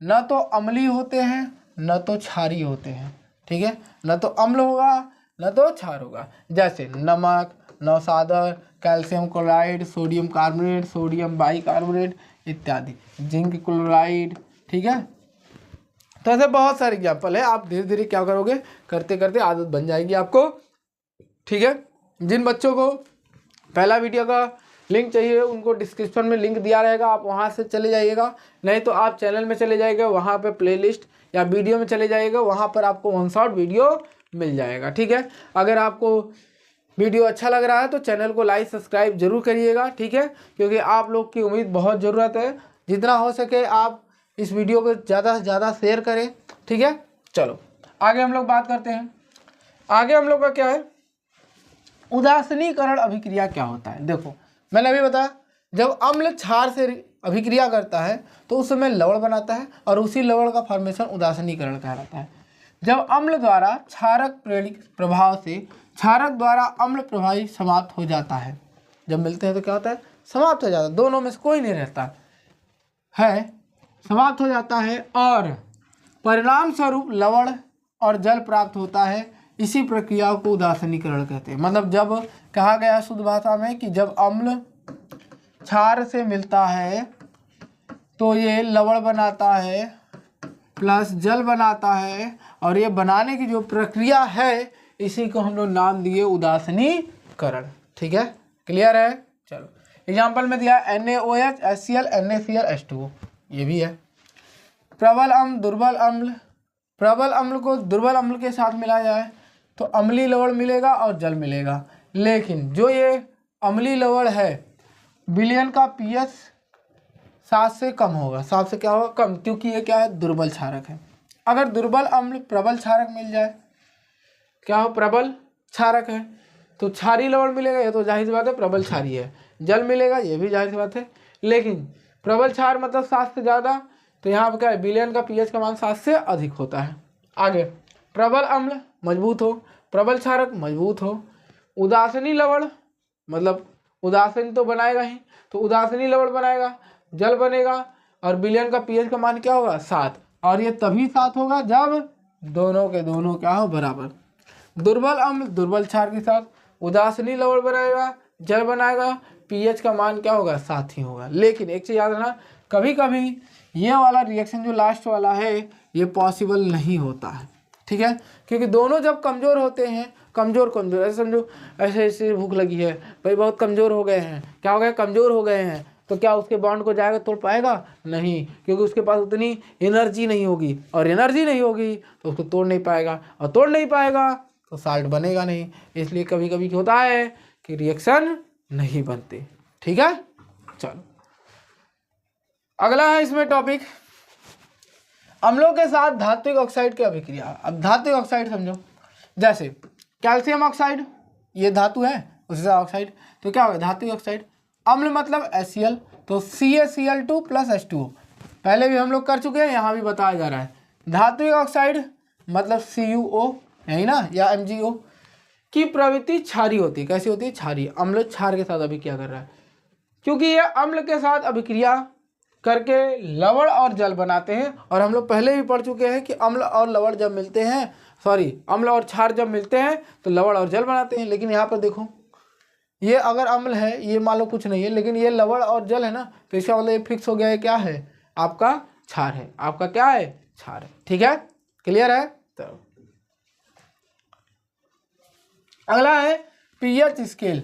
न तो अम्लीय होते हैं न तो क्षारीय होते हैं। ठीक है, न तो अम्ल होगा न तो क्षार होगा। जैसे नमक, नौसादर, calcium chloride, sodium carbonate, sodium bicarbonate इत्यादि, जिंक क्लोराइड। ठीक है, तो ऐसे बहुत सारे एग्जाम्पल है। आप धीरे धीरे क्या करोगे, करते करते आदत बन जाएगी आपको। ठीक है, जिन बच्चों को पहला वीडियो का लिंक चाहिए उनको डिस्क्रिप्शन में लिंक दिया रहेगा, आप वहां से चले जाइएगा, नहीं तो आप चैनल में चले जाइएगा, वहां पे प्लेलिस्ट या वीडियो में चले जाइएगा, वहां पर आपको 1 शॉट वीडियो मिल जाएगा। ठीक है, अगर आपको वीडियो अच्छा लग रहा है तो चैनल को लाइक सब्सक्राइब जरूर करिएगा। ठीक है, क्योंकि आप लोग की उम्मीद बहुत ज़रूरत है, जितना हो सके आप इस वीडियो को ज़्यादा से ज़्यादा शेयर करें। ठीक है, चलो आगे हम लोग बात करते हैं। आगे हम लोग का क्या है, उदासीनीकरण अभिक्रिया क्या होता है। देखो मैंने अभी बताया, जब अम्ल क्षार से अभिक्रिया करता है तो उस समय लवण बनाता है और उसी लवण का फॉर्मेशन उदासीनीकरण कहलाता है। जब अम्ल द्वारा क्षारक प्रेरित प्रभाव से क्षारक द्वारा अम्ल प्रभावी समाप्त हो जाता है। जब मिलते हैं तो क्या होता है, समाप्त हो जाता है, दोनों में से कोई नहीं रहता है, समाप्त हो जाता है और परिणाम स्वरूप लवण और जल प्राप्त होता है। इसी प्रक्रिया को उदासीनीकरण कहते हैं। मतलब जब कहा गया शुद्ध भाषा में कि जब अम्ल क्षार से मिलता है तो ये लवण बनाता है प्लस जल बनाता है, और ये बनाने की जो प्रक्रिया है इसी को हम लोग नाम दिए उदासीनीकरण। ठीक है, क्लियर है। चलो एग्जाम्पल में दिया NaOH HCl NaCl H2O, ये भी है। प्रबल अम्ल दुर्बल अम्ल, प्रबल अम्ल को दुर्बल अम्ल के साथ मिलाया जाए तो अम्लीय लवण मिलेगा और जल मिलेगा। लेकिन जो ये अम्लीय लवण है विलयन का pH 7 से कम होगा, 7 से क्या होगा, कम, क्योंकि ये क्या है, दुर्बल क्षारक है। अगर दुर्बल अम्ल प्रबल क्षारक मिल जाए, क्या हो, प्रबल क्षारक है तो क्षारीय लवण मिलेगा, ये तो जाहिर सी बात है प्रबल क्षारीय है। जल मिलेगा, ये भी जाहिर सी बात है। लेकिन प्रबल क्षार मतलब 7 से ज़्यादा, तो यहाँ पर क्या है, विलयन का pH का मान 7 से अधिक होता है। आगे प्रबल अम्ल मजबूत हो, प्रबल क्षारक मजबूत हो, उदासीनी लवण मतलब उदासीन तो बनाएगा ही, तो उदासीनी लवण बनाएगा, जल बनेगा, और विलयन का pH का मान क्या होगा, 7, और ये तभी 7 होगा जब दोनों के दोनों क्या हो, बराबर। दुर्बल अम्ल दुर्बल क्षार के साथ उदासीनी लवण बनाएगा, जल बनाएगा, pH का मान क्या होगा, 7 ही होगा। लेकिन एक चीज़ याद रखना, कभी कभी ये वाला रिएक्शन जो लास्ट वाला है ये पॉसिबल नहीं होता है। ठीक है, क्योंकि दोनों जब कमज़ोर होते हैं, कमज़ोर ऐसे समझो, ऐसे ऐसे भूख लगी है भाई, बहुत कमज़ोर हो गए हैं, क्या हो गया, कमज़ोर हो गए हैं, तो क्या उसके बॉन्ड को जाएगा, तोड़ पाएगा नहीं, क्योंकि उसके पास उतनी एनर्जी नहीं होगी, और एनर्जी नहीं होगी तो उसको तोड़ नहीं पाएगा, और तोड़ नहीं पाएगा तो साल्ट बनेगा नहीं। इसलिए कभी कभी होता है कि रिएक्शन नहीं बनते। ठीक है, चलो अगला है इसमें टॉपिक, अम्लों के साथ धात्विक ऑक्साइड की अभिक्रिया। अब धात्विक ऑक्साइड समझो, जैसे कैल्शियम ऑक्साइड, ये धातु है, उसके साथ ऑक्साइड, तो क्या होगा, धात्विक ऑक्साइड। अम्ल मतलब HCl, तो CaCl2 + H2O, पहले भी हम लोग कर चुके हैं, यहाँ भी बताया जा रहा है। धात्विक ऑक्साइड मतलब CuO, यही ना, या MgO की प्रवृत्ति क्षारीय होती है। कैसी होती है, क्षारीय। अम्ल क्षार के साथ अभिक्रिया कर रहा है, क्योंकि ये अम्ल के साथ अभिक्रिया करके लवण और जल बनाते हैं। और हम लोग पहले भी पढ़ चुके हैं कि अम्ल और लवण जब मिलते हैं, अम्ल और क्षार जब मिलते हैं तो लवण और जल बनाते हैं। लेकिन यहाँ पर देखो, ये अगर अम्ल है, ये मान लो कुछ नहीं है, लेकिन ये लवण और जल है ना, तो इसका मतलब ये फिक्स हो गया है, क्या है, आपका क्षार है, आपका क्या है, क्षार है। ठीक है, क्लियर है। तो अगला है pH स्केल।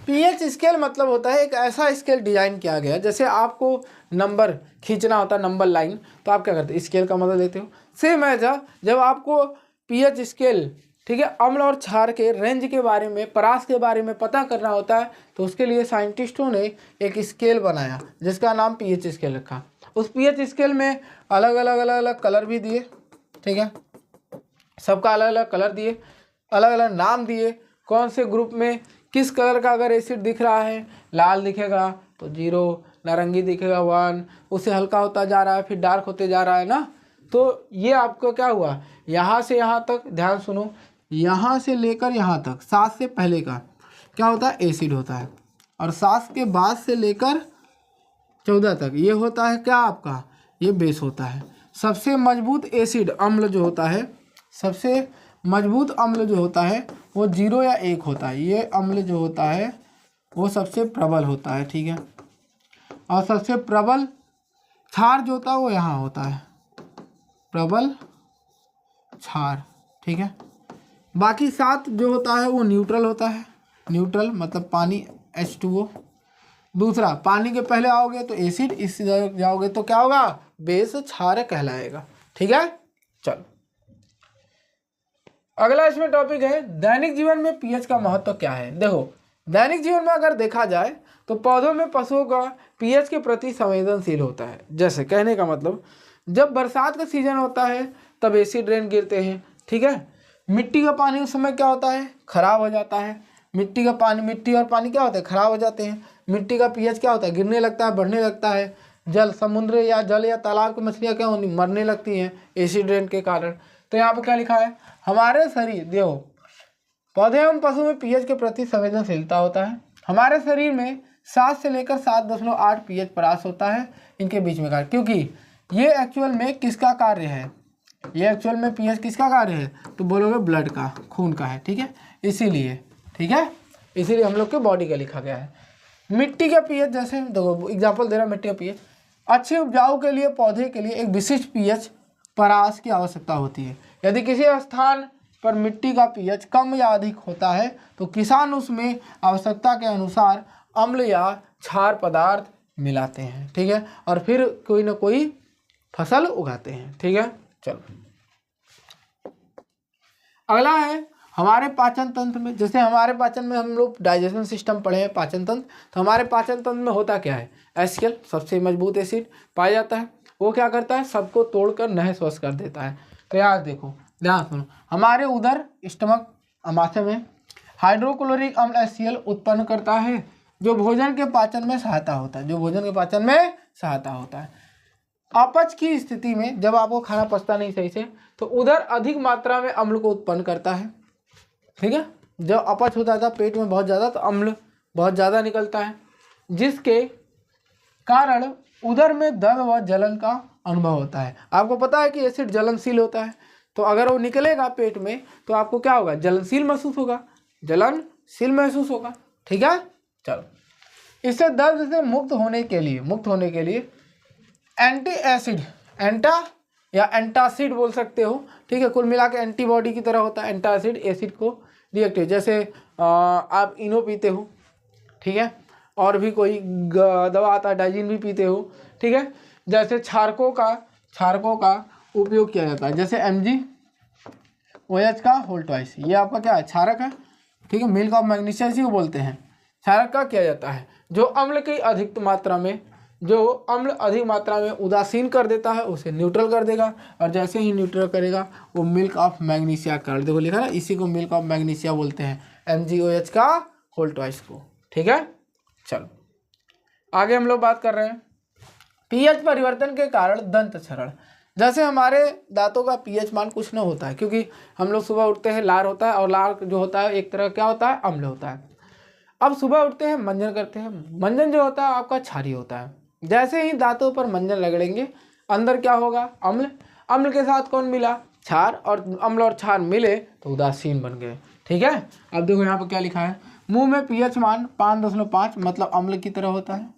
pH स्केल मतलब होता है एक ऐसा स्केल डिजाइन किया गया, जैसे आपको नंबर खींचना होता है, नंबर लाइन, तो आप क्या करते हैं, स्केल का मदद लेते हो। सेम ऐसा जब आपको pH स्केल, ठीक है, अम्ल और क्षार के रेंज के बारे में, परास के बारे में पता करना होता है, तो उसके लिए साइंटिस्टों ने एक स्केल बनाया जिसका नाम pH स्केल रखा। उस pH स्केल में अलग अलग कलर भी दिए, ठीक है, सबका अलग अलग कलर दिए, अलग अलग नाम दिए, कौन से ग्रुप में किस कलर का अगर एसिड दिख रहा है, लाल दिखेगा तो 0, नारंगी दिखेगा 1, उससे हल्का होता जा रहा है, फिर डार्क होते जा रहा है ना। तो ये आपको क्या हुआ, यहाँ से यहाँ तक, ध्यान सुनो, यहाँ से लेकर यहाँ तक 7 से पहले का क्या होता है, एसिड होता है, और 7 के बाद से लेकर 14 तक ये होता है क्या, आपका ये बेस होता है। सबसे मजबूत एसिड अम्ल जो होता है, सबसे मजबूत अम्ल जो होता है वो 0 या 1 होता है। ये अम्ल जो होता है वो सबसे प्रबल होता है, ठीक है, और सबसे प्रबल क्षार जो होता है वो यहाँ होता है, प्रबल क्षार, ठीक है। बाकी 7 जो होता है वो न्यूट्रल होता है, न्यूट्रल मतलब पानी H2O। दूसरा, पानी के पहले आओगे तो एसिड, इस जाओगे तो क्या होगा, बेस, क्षार कहलाएगा। ठीक है, चलो अगला इसमें टॉपिक है दैनिक जीवन में pH का महत्व क्या है। देखो, दैनिक जीवन में अगर देखा जाए तो पौधों में पशुओं का pH के प्रति संवेदनशील होता है। जैसे कहने का मतलब, जब बरसात का सीजन होता है तब एसिड रेन गिरते हैं, ठीक है, मिट्टी का पानी उस समय क्या होता है, खराब हो जाता है। मिट्टी का पानी, मिट्टी और पानी क्या होता है, खराब हो जाते हैं। मिट्टी का pH क्या होता है, गिरने लगता है, बढ़ने लगता है। जल, समुद्र या जल या तालाब की मछलियाँ क्या होनी, मरने लगती हैं एसिड रेन के कारण। तो यहाँ पर क्या लिखा है, हमारे शरीर, देखो पौधे एवं पशु में पीएच के प्रति संवेदनशीलता होता है। हमारे शरीर में 7 से लेकर 7.8 पीएच परास होता है इनके बीच में कार्य, क्योंकि ये एक्चुअल में किसका कार्य है, ये एक्चुअल में पीएच किसका कार्य है, तो बोलोगे ब्लड का, खून का है, ठीक है, इसीलिए, ठीक है, इसीलिए हम लोग के बॉडी का लिखा गया है। मिट्टी का पीएच, जैसे देखो एग्जाम्पल दे रहा मिट्टी का पीएच, अच्छे उपजाऊ के लिए पौधे के लिए एक विशिष्ट पीएच परास की आवश्यकता होती है। यदि किसी स्थान पर मिट्टी का पीएच कम या अधिक होता है तो किसान उसमें आवश्यकता के अनुसार अम्ल या क्षार पदार्थ मिलाते हैं, ठीक है, और फिर कोई ना कोई फसल उगाते हैं, ठीक है। चलो अगला है हमारे पाचन तंत्र में, जैसे हमारे पाचन में हम लोग डाइजेशन सिस्टम पढ़े हैं, पाचन तंत्र, तो हमारे पाचन तंत्र में होता क्या है, HCl सबसे मजबूत एसिड पाया जाता है, वो क्या करता है, सबको तोड़कर नहस वश कर देता है। तो यार देखो ध्यान सुनो, हमारे उधर स्टमक अमाशय में हाइड्रोक्लोरिक अम्ल HCl उत्पन्न करता है जो भोजन के पाचन में सहायता होता है, जो भोजन के पाचन में सहायता होता है। अपच की स्थिति में जब आपको खाना पचता नहीं सही से तो उधर अधिक मात्रा में अम्ल को उत्पन्न करता है, ठीक है, जब अपच होता था पेट में बहुत ज़्यादा तो अम्ल बहुत ज़्यादा निकलता है, जिसके कारण उधर में दर्द व जलन का अनुभव होता है। आपको पता है कि एसिड जलनशील होता है, तो अगर वो निकलेगा पेट में तो आपको क्या होगा, जलनशील महसूस होगा, जलनशील महसूस होगा, ठीक है। चलो इससे दर्द से मुक्त होने के लिए एंटी एसिड, या एंटासिड बोल सकते हो, ठीक है, कुल मिला के एंटीबॉडी की तरह होता है। एंटासिड एसिड को रिएक्टिव, जैसे आप इनो पीते हो, ठीक है, और भी कोई दवा आता है डाइजिन भी पीते हो, ठीक है, जैसे क्षारकों का उपयोग किया जाता है, जैसे MgOH का होल ट्वाइस, ये आपका क्या है, क्षारक है, ठीक है, मिल्क ऑफ मैग्नीशिया इसी को बोलते हैं। क्षारक का किया जाता है जो अम्ल की अधिक मात्रा में उदासीन कर देता है, उसे न्यूट्रल कर देगा, और जैसे ही न्यूट्रल करेगा वो मिल्क ऑफ मैग्नीशिया कर, देखो लिखा है, इसी को मिल्क ऑफ मैग्नीशिया बोलते हैं, MgOH का होल ट्वाइस को, ठीक है। चलो आगे हम लोग बात कर रहे हैं पीएच परिवर्तन के कारण दंत क्षरण। जैसे हमारे दांतों का पीएच मान कुछ न होता है, क्योंकि हम लोग सुबह उठते हैं लार होता है, और लार जो होता है एक तरह क्या होता है, अम्ल होता है। अब सुबह उठते हैं मंजन करते हैं, मंजन जो होता है आपका क्षारीय होता है। जैसे ही दांतों पर मंजन रगड़ेंगे अंदर क्या होगा, अम्ल, अम्ल के साथ कौन मिला, क्षार, और अम्ल और क्षार मिले तो उदासीन बन गए, ठीक है। अब देखो यहाँ पर क्या लिखा है, मुंह में पीएच मान 5.5 मतलब अम्ल की तरह होता है,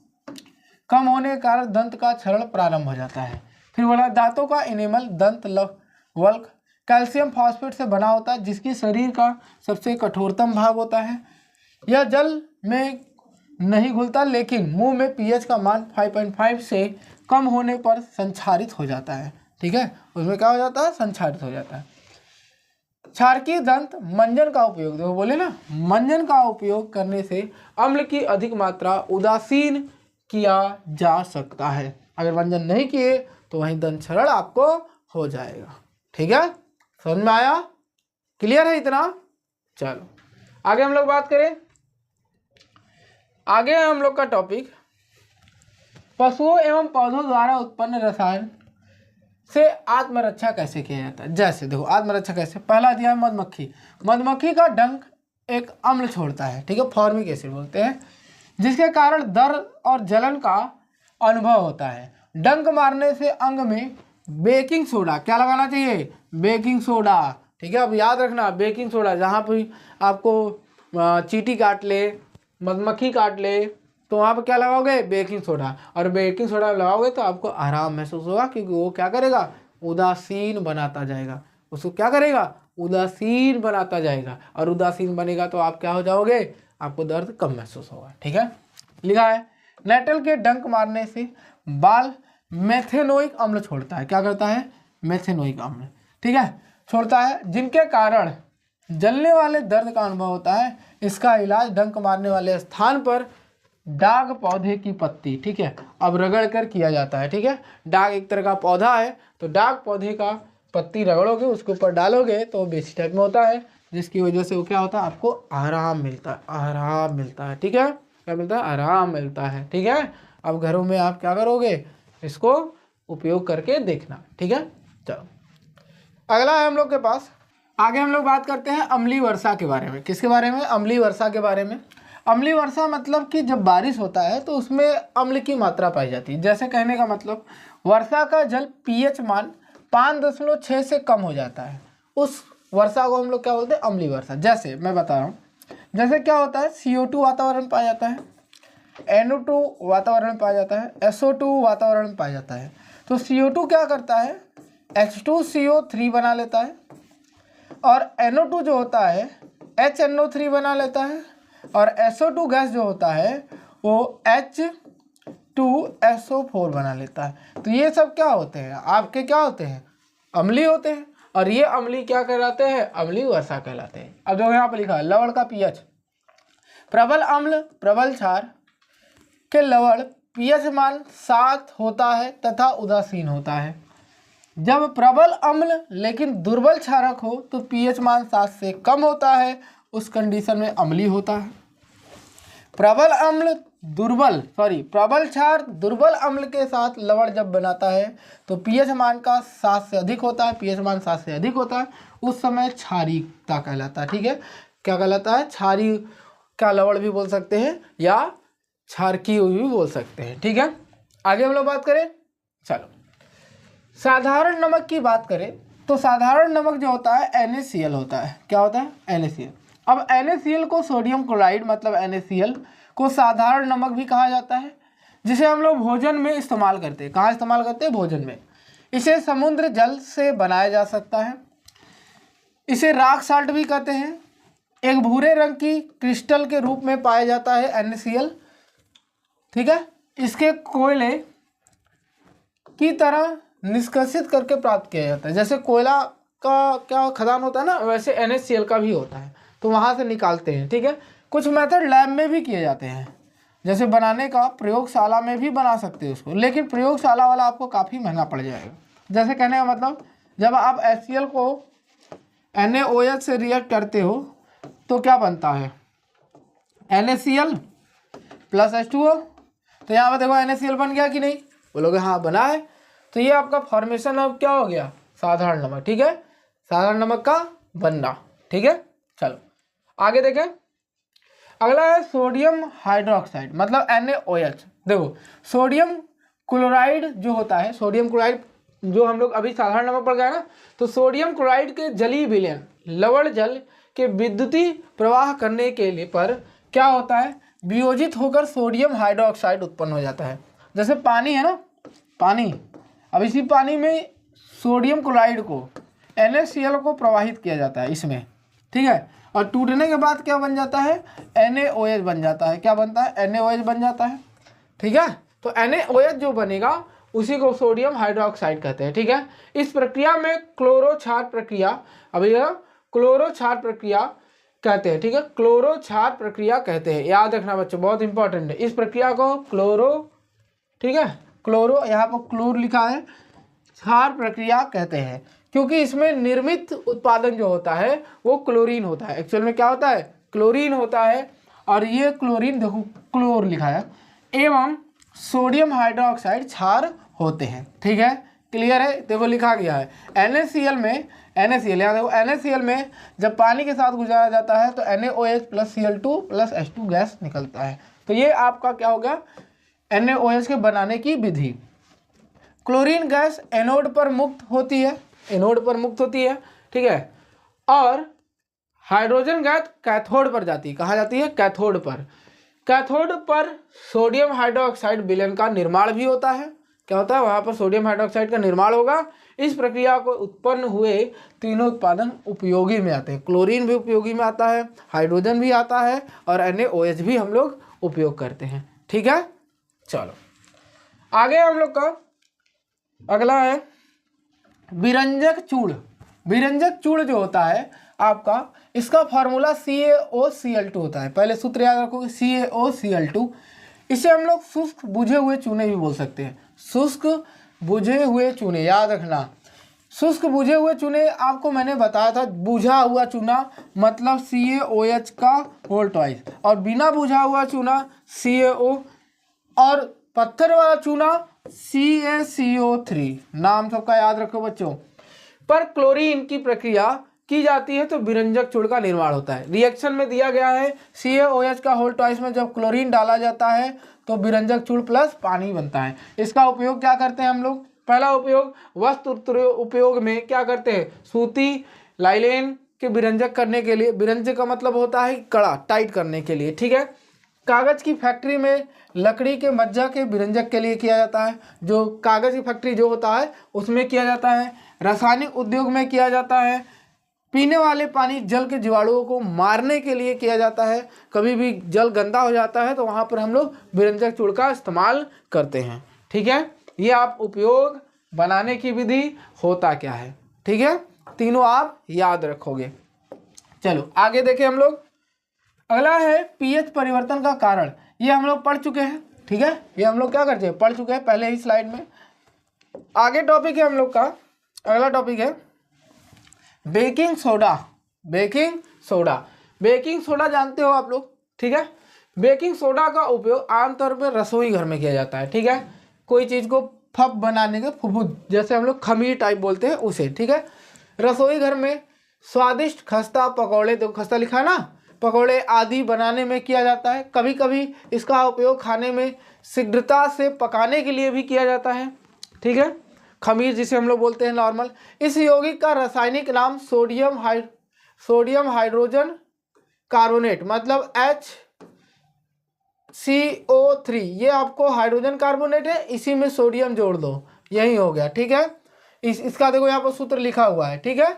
कम होने के कारण दंत का क्षरण प्रारंभ हो जाता है। फिर बोला दांतों का इनेमल दंत वल्क कैल्शियम फॉस्फेट से बना होता है, जिसकी शरीर का सबसे कठोरतम भाग होता है। यह जल में नहीं घुलता, लेकिन मुंह में पीएच का मान 5.5 से कम होने पर संक्षारित हो जाता है, ठीक है, उसमें क्या हो जाता है, संक्षारित हो जाता है। क्षारकीय दंत मंजन का उपयोग, देखो बोले ना, मंजन का उपयोग करने से अम्ल की अधिक मात्रा उदासीन किया जा सकता है। अगर मंजन नहीं किए तो वहीं दंत क्षरण आपको हो जाएगा, ठीक है, समझ में आया, क्लियर है इतना। चलो आगे हम लोग बात करें, आगे हम लोग का टॉपिक पशुओं एवं पौधों द्वारा उत्पन्न रसायन से आत्मरक्षा कैसे किया जाता है। जैसे देखो आत्मरक्षा कैसे, पहला दिया है मधुमक्खी, मधुमक्खी का डंक एक अम्ल छोड़ता है, ठीक है, फॉर्मिक एसिड बोलते हैं, जिसके कारण दर्द और जलन का अनुभव होता है। डंक मारने से अंग में बेकिंग सोडा, क्या लगाना चाहिए, बेकिंग सोडा, ठीक है। अब याद रखना बेकिंग सोडा, जहाँ पर आपको चींटी काट ले, मधुमक्खी काट ले, तो वहाँ पर क्या लगाओगे, बेकिंग सोडा, और बेकिंग सोडा लगाओगे तो आपको आराम महसूस होगा, क्योंकि वो क्या करेगा, उदासीन बनाता जाएगा, उसको क्या करेगा, उदासीन बनाता जाएगा, और उदासीन बनेगा तो आप क्या हो जाओगे, आपको दर्द कम महसूस होगा, ठीक है। लिखा है नेटल के डंक मारने से बाल मेथेनोइक अम्ल छोड़ता है, क्या करता है, मेथेनोइक अम्ल, ठीक है, छोड़ता है, जिनके कारण जलने वाले दर्द का अनुभव होता है। इसका इलाज डंक मारने वाले स्थान पर डाग पौधे की पत्ती, ठीक है, अब रगड़ कर किया जाता है, ठीक है। डाग एक तरह का पौधा है, तो डाग पौधे का पत्ती रगड़ोगे, उसके ऊपर डालोगे तो बेसी टाइप में होता है, जिसकी वजह से वो क्या होता है, आपको आराम मिलता है, आराम मिलता है, ठीक है, क्या मिलता है, आराम मिलता है, ठीक है। अब घरों में आप क्या करोगे, इसको उपयोग करके देखना, ठीक है। चलो अगला है हम लोग के पास, आगे हम लोग बात करते हैं अम्लीय वर्षा के बारे में। किसके बारे में? अम्लीय वर्षा के बारे में। अम्लीय वर्षा मतलब कि जब बारिश होता है तो उसमें अम्ल की मात्रा पाई जाती है। जैसे कहने का मतलब वर्षा का जल पीएच मान 5.6 से कम हो जाता है, उस वर्षा को हम लोग क्या बोलते हैं? अम्लीय वर्षा। जैसे मैं बता रहा हूँ, जैसे क्या होता है, CO2 वातावरण में पाया जाता है, NO2 वातावरण में पाया जाता है, SO2 वातावरण में पाया जाता है। तो CO2 क्या करता है? H2CO3 बना लेता है, और NO2 जो होता है HNO3 बना लेता है, और SO2 गैस जो होता है वो H2SO4 बना लेता है। तो ये सब क्या होते हैं? आपके क्या होते हैं? अम्लीय होते हैं, और ये अम्लीय क्या कहलाते हैं? अम्लीय वर्षा कहलाते हैं। अब जो यहाँ पर लिखा है लवण का पीएच, प्रबल अम्ल प्रबल क्षार के लवण पीएच मान 7 होता है तथा उदासीन होता है। जब प्रबल अम्ल लेकिन दुर्बल क्षारक हो तो पीएच मान 7 से कम होता है, उस कंडीशन में अम्लीय होता है। प्रबल क्षार दुर्बल अम्ल के साथ लवण जब बनाता है तो पीएच मान का 7 से अधिक होता है, पीएच मान 7 से अधिक होता है, उस समय क्षारीयता कहलाता है। ठीक है, क्या कहलाता है? क्षारीय का लवण भी बोल सकते हैं या क्षारकीय भी बोल सकते हैं। ठीक है, आगे हम लोग बात करें। चलो, साधारण नमक की बात करें तो साधारण नमक जो होता है NaCl होता है। क्या होता है? NaCl। अब NaCl को सोडियम क्लोराइड मतलब NaCl को साधारण नमक भी कहा जाता है, जिसे हम लोग भोजन में इस्तेमाल करते हैं। कहाँ इस्तेमाल करते हैं? भोजन में। इसे समुद्र जल से बनाया जा सकता है। इसे रॉक साल्ट भी कहते हैं। एक भूरे रंग की क्रिस्टल के रूप में पाया जाता है NaCl। ठीक है, इसके कोयले की तरह निष्कासित करके प्राप्त किया जाता है। जैसे कोयला का क्या खदान होता है ना, वैसे NaCl का भी होता है, तो वहाँ से निकालते हैं। ठीक है, कुछ मेथड लैब में भी किए जाते हैं, जैसे बनाने का प्रयोगशाला में भी बना सकते हैं उसको, लेकिन प्रयोगशाला वाला आपको काफ़ी महंगा पड़ जाएगा। जैसे कहने का मतलब जब आप HCl को NaOH से रिएक्ट करते हो तो क्या बनता है? NaCl plus H2O। तो यहाँ पर देखो NaCl बन गया कि नहीं? बोलोगे हाँ बना है। तो ये आपका फॉर्मेशन अब क्या हो गया? साधारण नमक। ठीक है, साधारण नमक का बनना। ठीक है, चलो आगे देखें। अगला है सोडियम हाइड्रोक्साइड मतलब NaOH। देखो, सोडियम क्लोराइड जो होता है, सोडियम क्लोराइड जो हम लोग अभी साधारण नमक पढ़ गए ना, तो सोडियम क्लोराइड के जलीय विलयन लवण जल के विद्युतीय प्रवाह करने के लिए पर क्या होता है? वियोजित होकर सोडियम हाइड्रोक्साइड उत्पन्न हो जाता है। जैसे पानी है ना, पानी, अब इसी पानी में सोडियम क्लोराइड को NaCl को प्रवाहित किया जाता है इसमें। ठीक है, और टूटने के बाद क्या बन जाता है? NaOH बन जाता है। क्या बनता है? NaOH बन जाता है। ठीक है, तो NaOH जो बनेगा उसी को सोडियम हाइड्रोक्साइड कहते हैं। ठीक है, इस प्रक्रिया में क्लोरो क्षार प्रक्रिया, अभी क्लोरो क्षार प्रक्रिया कहते हैं। ठीक है, क्लोरो क्षार प्रक्रिया कहते हैं, याद रखना बच्चों, बहुत इंपॉर्टेंट है। इस प्रक्रिया को क्लोरो, ठीक है, क्लोरो, यहाँ पर क्लोर लिखा है, क्षार प्रक्रिया कहते हैं, क्योंकि इसमें निर्मित उत्पादन जो होता है वो क्लोरीन होता है। एक्चुअल में क्या होता है? क्लोरीन होता है, और ये क्लोरीन देखो क्लोर लिखा है, एवं सोडियम हाइड्रोक्साइड क्षार होते हैं। ठीक है, क्लियर है? देखो लिखा गया है NaCl में, NaCl यहाँ देखो, NaCl में जब पानी के साथ गुजारा जाता है तो NaOH plus Cl2 plus H2 gas निकलता है। तो ये आपका क्या हो गया? NaOH के बनाने की विधि। क्लोरीन गैस एनोड पर मुक्त होती है, एनोड पर मुक्त होती है। ठीक है, और हाइड्रोजन गैस कैथोड पर जाती है। कहाँ जाती है? कैथोड पर। कैथोड पर सोडियम हाइड्रोक्साइड विलयन का निर्माण भी होता है। क्या होता है? वहाँ पर सोडियम हाइड्रोक्साइड का निर्माण होगा। इस प्रक्रिया को उत्पन्न हुए तीनों उत्पादन उपयोगी में आते हैं। क्लोरीन भी उपयोगी में आता है, हाइड्रोजन भी आता है, और NaOH भी हम लोग उपयोग करते हैं। ठीक है, चलो आगे हम लोग का अगला है विरंजक चूड़। विरंजक चूड़ जो होता है आपका, इसका फार्मूला CaOCl2 होता है। पहले सूत्र याद रखो, CaOCl2। इसे हम लोग शुष्क बुझे हुए चूने भी बोल सकते हैं। शुष्क बुझे हुए चूने, याद रखना, शुष्क बुझे हुए चूने आपको मैंने बताया था। बुझा हुआ चूना मतलब CaOH का होल ट्वाइस, और बिना बुझा हुआ चूना CaO, और पत्थर वाला चूना CaCO3। नाम सबका याद रखो बच्चों। पर क्लोरीन की प्रक्रिया की जाती है तो विरंजक चूड़ का निर्माण होता है। रिएक्शन में दिया गया है CaOH का होल ट्वाइस में जब क्लोरीन डाला जाता है तो विरंजक चूड़ प्लस पानी बनता है। इसका उपयोग क्या करते हैं हम लोग? पहला उपयोग वस्त्र उपयोग में क्या करते हैं? सूती लाइलेन के विरंजक करने के लिए। विरंजक का मतलब होता है कड़ा, टाइट करने के लिए, ठीक है। कागज की फैक्ट्री में लकड़ी के मज्जा के विरंजक के लिए किया जाता है, जो कागज की फैक्ट्री जो होता है उसमें किया जाता है। रासायनिक उद्योग में किया जाता है। पीने वाले पानी जल के जीवाणुओं को मारने के लिए किया जाता है। कभी भी जल गंदा हो जाता है तो वहाँ पर हम लोग विरंजक चूड़ का इस्तेमाल करते हैं, ठीक है। ये आप उपयोग, बनाने की विधि, होता क्या है, ठीक है, तीनों आप याद रखोगे। चलो आगे देखें हम लोग। अगला है पीएच परिवर्तन का कारण। ये हम लोग पढ़ चुके हैं, ठीक है, ये हम लोग क्या करते हैं, पढ़ चुके हैं पहले ही स्लाइड में। आगे टॉपिक है हम लोग का, अगला टॉपिक है baking soda. Baking soda, baking soda जानते हो आप लोग, ठीक है। बेकिंग सोडा का उपयोग आमतौर पर रसोई घर में किया जाता है, ठीक है। कोई चीज़ को फप बनाने के, फुफुद जैसे हम लोग खमीर टाइप बोलते हैं उसे, ठीक है। रसोई घर में स्वादिष्ट खस्ता, पकौड़े, देखो खस्ता लिखा है ना, पकौड़े आदि बनाने में किया जाता है। कभी कभी इसका उपयोग खाने में शीघ्रता से पकाने के लिए भी किया जाता है, ठीक है। खमीर जिसे हम लोग बोलते हैं नॉर्मल। इस यौगिक का रासायनिक नाम सोडियम हाइड्रोजन कार्बोनेट, मतलब HCO3, ये आपको हाइड्रोजन कार्बोनेट है, इसी में सोडियम जोड़ दो, यही हो गया, ठीक है। इसका देखो यहाँ पर सूत्र लिखा हुआ है, ठीक है।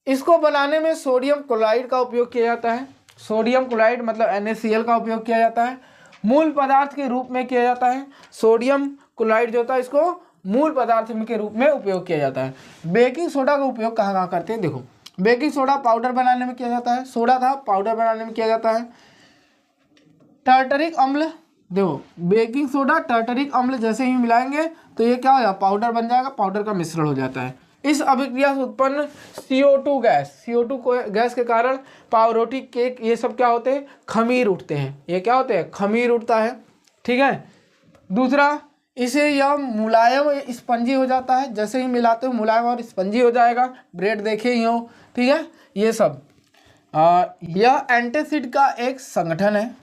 इसको बनाने में सोडियम क्लोराइड का उपयोग किया जाता है। सोडियम क्लोराइड मतलब NaCl का उपयोग किया जाता है। मूल पदार्थ के रूप में किया जाता है। सोडियम क्लोराइड जो होता है इसको मूल पदार्थ के रूप में उपयोग किया जाता है। बेकिंग सोडा का उपयोग कहाँ कहाँ करते हैं? देखो, बेकिंग सोडा पाउडर बनाने में किया जाता है। सोडा था, पाउडर बनाने में किया जाता है। टार्टरिक अम्ल, देखो बेकिंग सोडा टार्टरिक अम्ल जैसे ही मिलाएंगे तो ये क्या हो जाएगा, पाउडर बन जाएगा, पाउडर का मिश्रण हो जाता है। इस अभिक्रिया से उत्पन्न CO2 गैस के कारण पावरोटी, केक, ये सब क्या होते हैं, खमीर उठते हैं। ये क्या होते हैं, खमीर उठता है, ठीक है। दूसरा, इसे यह मुलायम स्पंजी हो जाता है, जैसे ही मिलाते हो मुलायम और स्पंजी हो जाएगा। ब्रेड देखे ही हो, ठीक है। ये सब यह एंटासिड का एक संगठन है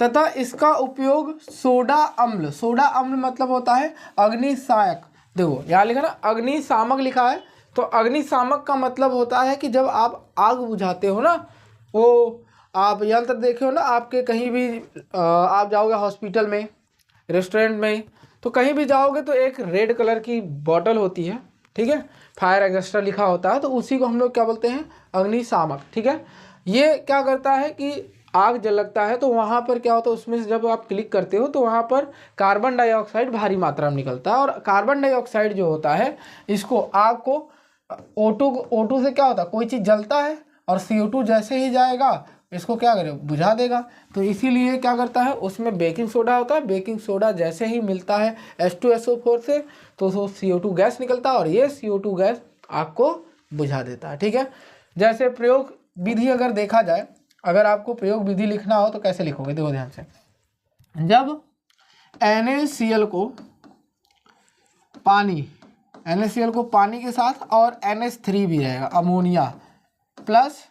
तथा इसका उपयोग सोडा अम्ल मतलब होता है अग्निशायक। देखो यहाँ लिखा ना अग्निशामक लिखा है, तो अग्निशामक का मतलब होता है कि जब आप आग बुझाते हो ना, वो आप यंत्र देखे हो ना, आपके कहीं भी आप जाओगे हॉस्पिटल में, रेस्टोरेंट में, तो कहीं भी जाओगे तो एक रेड कलर की बॉटल होती है, ठीक है, फायर एक्सटिंग्विशर लिखा होता है, तो उसी को हम लोग क्या बोलते हैं, अग्निशामक, ठीक है। ये क्या करता है कि आग जल लगता है तो वहाँ पर क्या होता है, उसमें से जब आप क्लिक करते हो तो वहाँ पर कार्बन डाइऑक्साइड भारी मात्रा में निकलता है, और कार्बन डाइऑक्साइड जो होता है इसको, आग को O2 से क्या होता है, कोई चीज़ जलता है और CO2 जैसे ही जाएगा इसको क्या करे, बुझा देगा। तो इसीलिए क्या करता है, उसमें बेकिंग सोडा होता है। बेकिंग सोडा जैसे ही मिलता है H2SO4 से तो CO2 गैस निकलता है और ये CO2 गैस आग को बुझा देता है, ठीक है। जैसे प्रयोग विधि अगर देखा जाए, अगर आपको प्रयोग विधि लिखना हो तो कैसे लिखोगे, देखो ध्यान से। जब NaCl को पानी के साथ और NH3 भी रहेगा, ammonia plus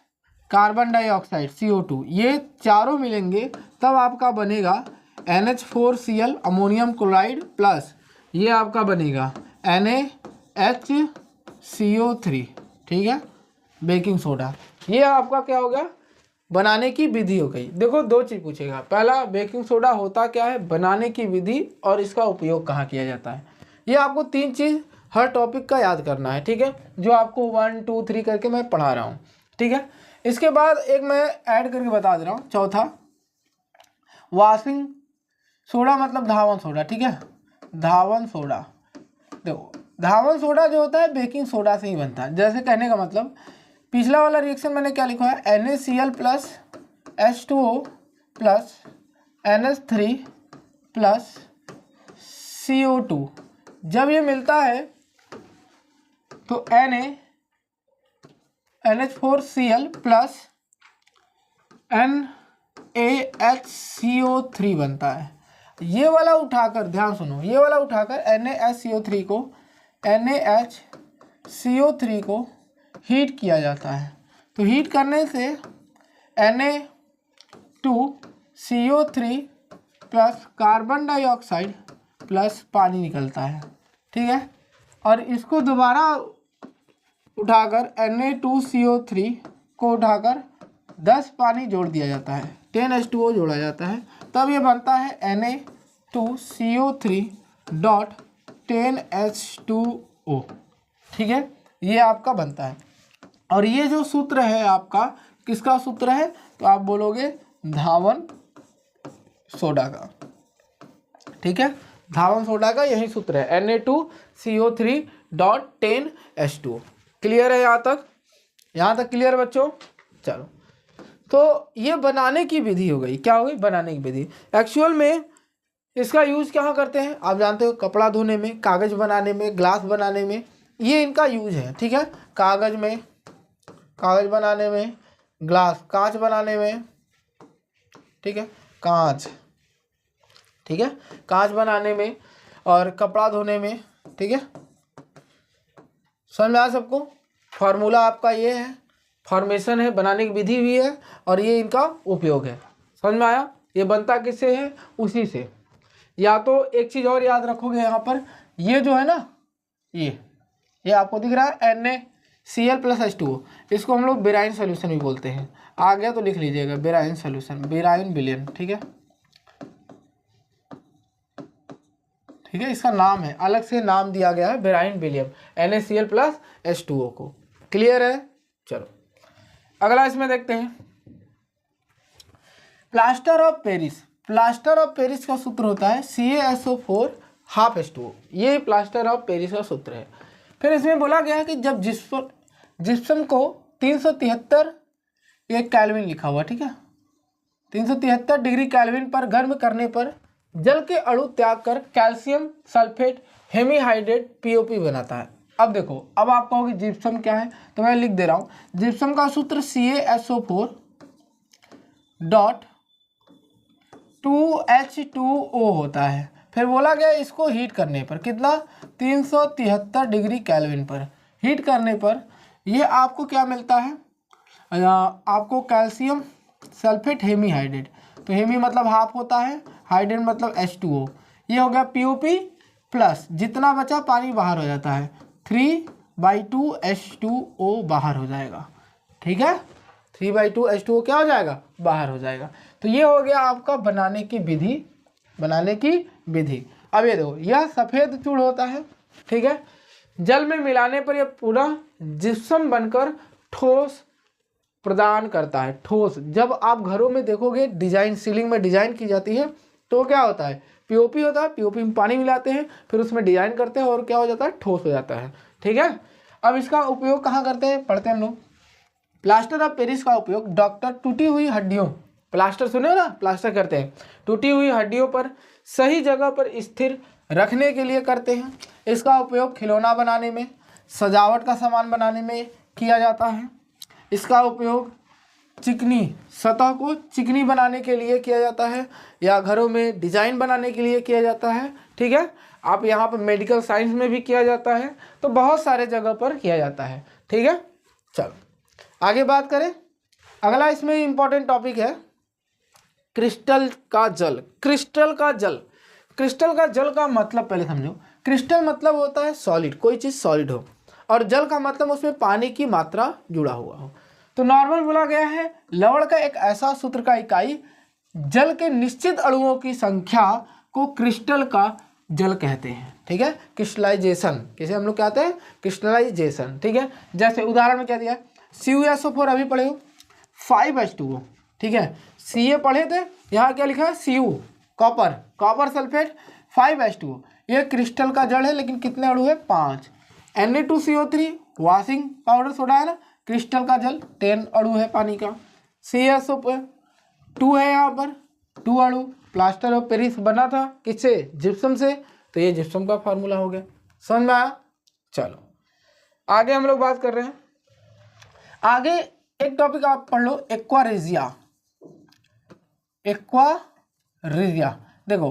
carbon dioxide CO2, ये चारों मिलेंगे तब आपका बनेगा NH4Cl अमोनियम क्लोराइड प्लस ये आपका बनेगा NaHCO3, ठीक है, बेकिंग सोडा। ये आपका क्या हो गया, बनाने की विधि हो गई। देखो दो चीज़ पूछेगा, पहला बेकिंग सोडा होता क्या है, बनाने की विधि, और इसका उपयोग कहाँ किया जाता है। ये आपको तीन चीज़ हर टॉपिक का याद करना है, ठीक है, जो आपको 1 2 3 करके मैं पढ़ा रहा हूँ, ठीक है। इसके बाद एक मैं ऐड करके बता दे रहा हूँ, चौथा वॉशिंग सोडा मतलब धावन सोडा, ठीक है, धावन सोडा। देखो धावन सोडा जो होता है बेकिंग सोडा से ही बनता है। जैसे कहने का मतलब, पिछला वाला रिएक्शन मैंने क्या लिखा है, NaCl plus H2O plus NH3 plus CO2, जब ये मिलता है तो NaNH4Cl प्लस NaHCO3 बनता है। ये वाला उठाकर, ध्यान सुनो, ये वाला उठाकर NaHCO3 को NaHCO CO3 को हीट किया जाता है। तो हीट करने से Na2CO3 plus carbon dioxide plus पानी निकलता है, ठीक है। और इसको दोबारा उठाकर Na2CO3 को उठाकर 10 पानी जोड़ दिया जाता है, 10H2O जोड़ा जाता है, तब ये बनता है Na2CO3 डॉट 10H2O, ठीक है। ये आपका बनता है। और ये जो सूत्र है आपका किसका सूत्र है, तो आप बोलोगे धावन सोडा का, ठीक है। धावन सोडा का यही सूत्र है Na2CO3 डॉट 10H2O। क्लियर है यहाँ तक? यहाँ तक क्लियर बच्चों? चलो, तो ये बनाने की विधि हो गई। क्या हो गई? बनाने की विधि। एक्चुअल में इसका यूज़ कहाँ करते हैं आप जानते हो? कपड़ा धोने में, कागज़ बनाने में, ग्लास बनाने में, ये इनका यूज है, ठीक है। कागज़ में, कागज़ बनाने में, ग्लास कांच बनाने में, ठीक है, कांच, ठीक है, कांच बनाने में और कपड़ा धोने में, ठीक है। समझ में आया सबको? फार्मूला आपका ये है, फॉर्मेशन है, बनाने की विधि भी है और ये इनका उपयोग है। समझ में आया? ये बनता किससे है? उसी से। या तो एक चीज़ और याद रखोगे यहाँ पर, ये जो है ना, ये आपको दिख रहा है NaCl प्लस H2O, इसको हम लोग बेराइन सोल्यूशन भी बोलते हैं। आ गया तो लिख लीजिएगा, बेराइन सोल्यूशन, बेराइन विलयन, ठीक है, ठीक है। इसका नाम है, अलग से नाम दिया गया है, brine William, NaCl plus H2O को। क्लियर है? चलो अगला इसमें देखते हैं, plaster of Paris. Plaster of Paris का सूत्र होता है CaSO4 हाफ H2O। ये प्लास्टर ऑफ पेरिस का सूत्र है। फिर इसमें बोला गया है कि जब जिप्सम को 373 ये केल्विन लिखा हुआ, ठीक है, 373 डिग्री केल्विन पर गर्म करने पर जल के अणु त्याग कर कैल्शियम सल्फेट हेमीहाइड्रेट POP बनाता है। अब देखो, अब आप कहोगे जिप्सम क्या है, तो मैं लिख दे रहा हूँ। जिप्सम का सूत्र CaSO4 डॉट 2H2O होता है। फिर बोला गया इसको हीट करने पर, कितना? 373 डिग्री केल्विन पर हीट करने पर ये आपको क्या मिलता है? आपको कैल्शियम सल्फेट हेमीहाइड्रेट, तो हेमी मतलब हाफ होता है, हाइड्रेट मतलब H2O, ये हो गया POP प्लस जितना बचा पानी बाहर हो जाता है, 3/2 H2O बाहर हो जाएगा, ठीक है। 3/2 H2O क्या हो जाएगा? बाहर हो जाएगा। तो ये हो गया आपका बनाने की विधि, बनाने की विधि। अब ये देखो, यह सफ़ेद चूर्ण होता है, ठीक है, जल में मिलाने पर यह पूरा जिप्सम बनकर ठोस प्रदान करता है। ठोस, जब आप घरों में देखोगे डिजाइन, सीलिंग में डिजाइन की जाती है तो क्या होता है? POP होता है, POP में पानी मिलाते हैं, फिर उसमें डिजाइन करते हैं और क्या हो जाता है? ठोस हो जाता है, ठीक है। अब इसका उपयोग कहाँ करते हैं? पढ़ते हैं हम लोग। प्लास्टर ऑफ पेरिस का उपयोग डॉक्टर टूटी हुई हड्डियों, प्लास्टर सुने हो ना, प्लास्टर करते हैं, टूटी हुई हड्डियों पर सही जगह पर स्थिर रखने के लिए करते हैं। इसका उपयोग खिलौना बनाने में, सजावट का सामान बनाने में किया जाता है। इसका उपयोग चिकनी सतह को चिकनी बनाने के लिए किया जाता है या घरों में डिजाइन बनाने के लिए किया जाता है, ठीक है। आप यहाँ पर मेडिकल साइंस में भी किया जाता है, तो बहुत सारे जगह पर किया जाता है, ठीक है। चलो आगे बात करें। अगला इसमें इंपॉर्टेंट टॉपिक है क्रिस्टल का जल। क्रिस्टल का जल, क्रिस्टल का जल का मतलब पहले समझो। क्रिस्टल मतलब होता है सॉलिड, कोई चीज़ सॉलिड हो, और जल का मतलब उसमें पानी की मात्रा जुड़ा हुआ हो। तो नॉर्मल बोला गया है लवण का एक ऐसा सूत्र का इकाई जल के निश्चित अणुओं की संख्या को क्रिस्टल का जल कहते हैं, ठीक है। क्रिस्टलाइजेशन, किसे हम लोग कहते हैं? क्रिस्टलाइजेशन, ठीक है। जैसे उदाहरण में क्या दिया है? CuSO4 अभी पढ़े हो, 5H2O, ठीक है। Ca पढ़े थे, यहाँ क्या लिखा है? Cu, copper, copper sulphate, 5H2O, ये क्रिस्टल का जल है, लेकिन कितने अणु है? 5। Na2CO3 वॉशिंग पाउडर सोडा है ना, क्रिस्टल का जल, 10 अणु है पानी का। CaSO2 है यहाँ पर, 2 अणु। प्लास्टर ऑफ पेरिस बना था किससे? जिप्सम से, तो ये जिप्सम का फार्मूला हो गया। समझ में आया? चलो आगे हम लोग बात कर रहे हैं। आगे एक टॉपिक आप पढ़ लो, एक्वारेजिया। एक्वारेजिया, देखो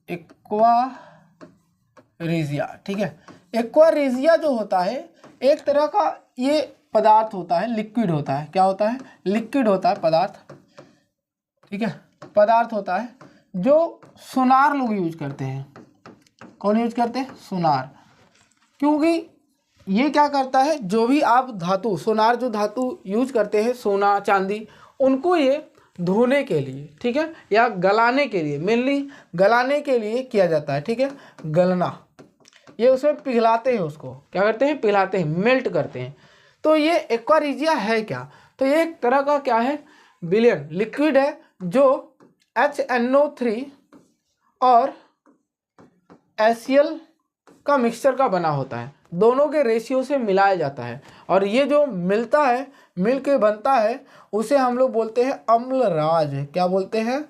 एक्वारेजिया रेजिया, ठीक है। एक्वा रेजिया जो होता है एक तरह का ये पदार्थ होता है, लिक्विड होता है। क्या होता है? लिक्विड होता है, पदार्थ, ठीक है, पदार्थ होता है जो सोनार लोग यूज करते हैं। कौन यूज करते हैं? सोनार। क्योंकि ये क्या करता है, जो भी आप धातु, सोनार जो धातु यूज करते हैं, सोना चांदी, उनको ये धोने के लिए, ठीक है, या गलाने के लिए, मेनली गलाने के लिए किया जाता है, ठीक है, गलना। ये उसमें पिघलाते हैं, उसको क्या करते हैं? पिघलाते हैं, मेल्ट करते हैं। तो ये एक्वा रेजिया है क्या? तो ये एक तरह का क्या है? विलयन लिक्विड है जो HNO3 और HCl का मिक्सचर का बना होता है। दोनों के रेशियो से मिलाया जाता है और ये जो मिलता है, मिल के बनता है, उसे हम लोग बोलते हैं अम्लराज। क्या बोलते हैं?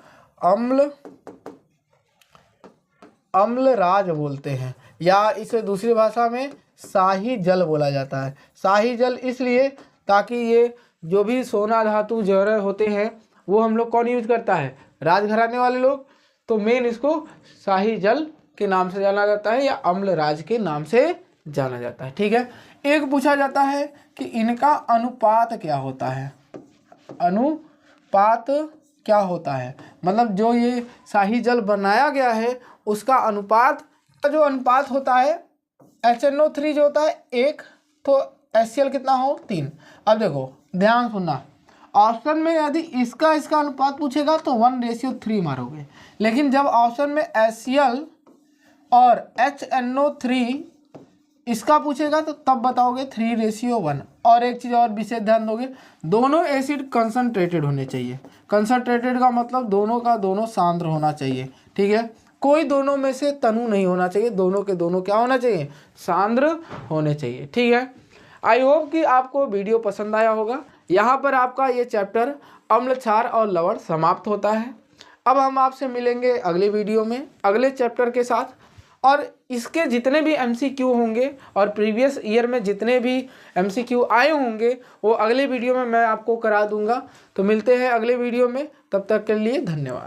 अम्लराज बोलते हैं, या इसे दूसरी भाषा में शाही जल बोला जाता है। शाही जल इसलिए ताकि ये जो भी सोना धातु जौहर होते हैं वो हम लोग कौन यूज करता है? राजघराने वाले लोग। तो मेन इसको शाही जल के नाम से जाना जाता है या अम्लराज के नाम से जाना जाता है, ठीक है। एक पूछा जाता है कि इनका अनुपात क्या होता है? अनुपात क्या होता है? मतलब जो ये शाही जल बनाया गया है उसका अनुपात, जो अनुपात होता है HNO3 जो होता है 1, तो HCl कितना हो? 3। अब देखो ध्यान सुनना, ऑप्शन में यदि इसका अनुपात पूछेगा तो 1:3 मारोगे, लेकिन जब ऑप्शन में HCl और HNO3 इसका पूछेगा तो तब बताओगे 3:1। और एक चीज़ और विशेष ध्यान दोगे, दोनों एसिड कंसंट्रेटेड होने चाहिए। कंसंट्रेटेड का मतलब दोनों का दोनों सांद्र होना चाहिए, ठीक है। कोई दोनों में से तनु नहीं होना चाहिए, दोनों के दोनों क्या होना चाहिए? सांद्र होने चाहिए, ठीक है। आई होप कि आपको वीडियो पसंद आया होगा। यहाँ पर आपका ये चैप्टर अम्ल, क्षार और लवण समाप्त होता है। अब हम आपसे मिलेंगे अगले वीडियो में अगले चैप्टर के साथ, और इसके जितने भी MCQ होंगे और प्रीवियस ईयर में जितने भी MCQ आए होंगे वो अगले वीडियो में मैं आपको करा दूंगा। तो मिलते हैं अगले वीडियो में, तब तक के लिए धन्यवाद।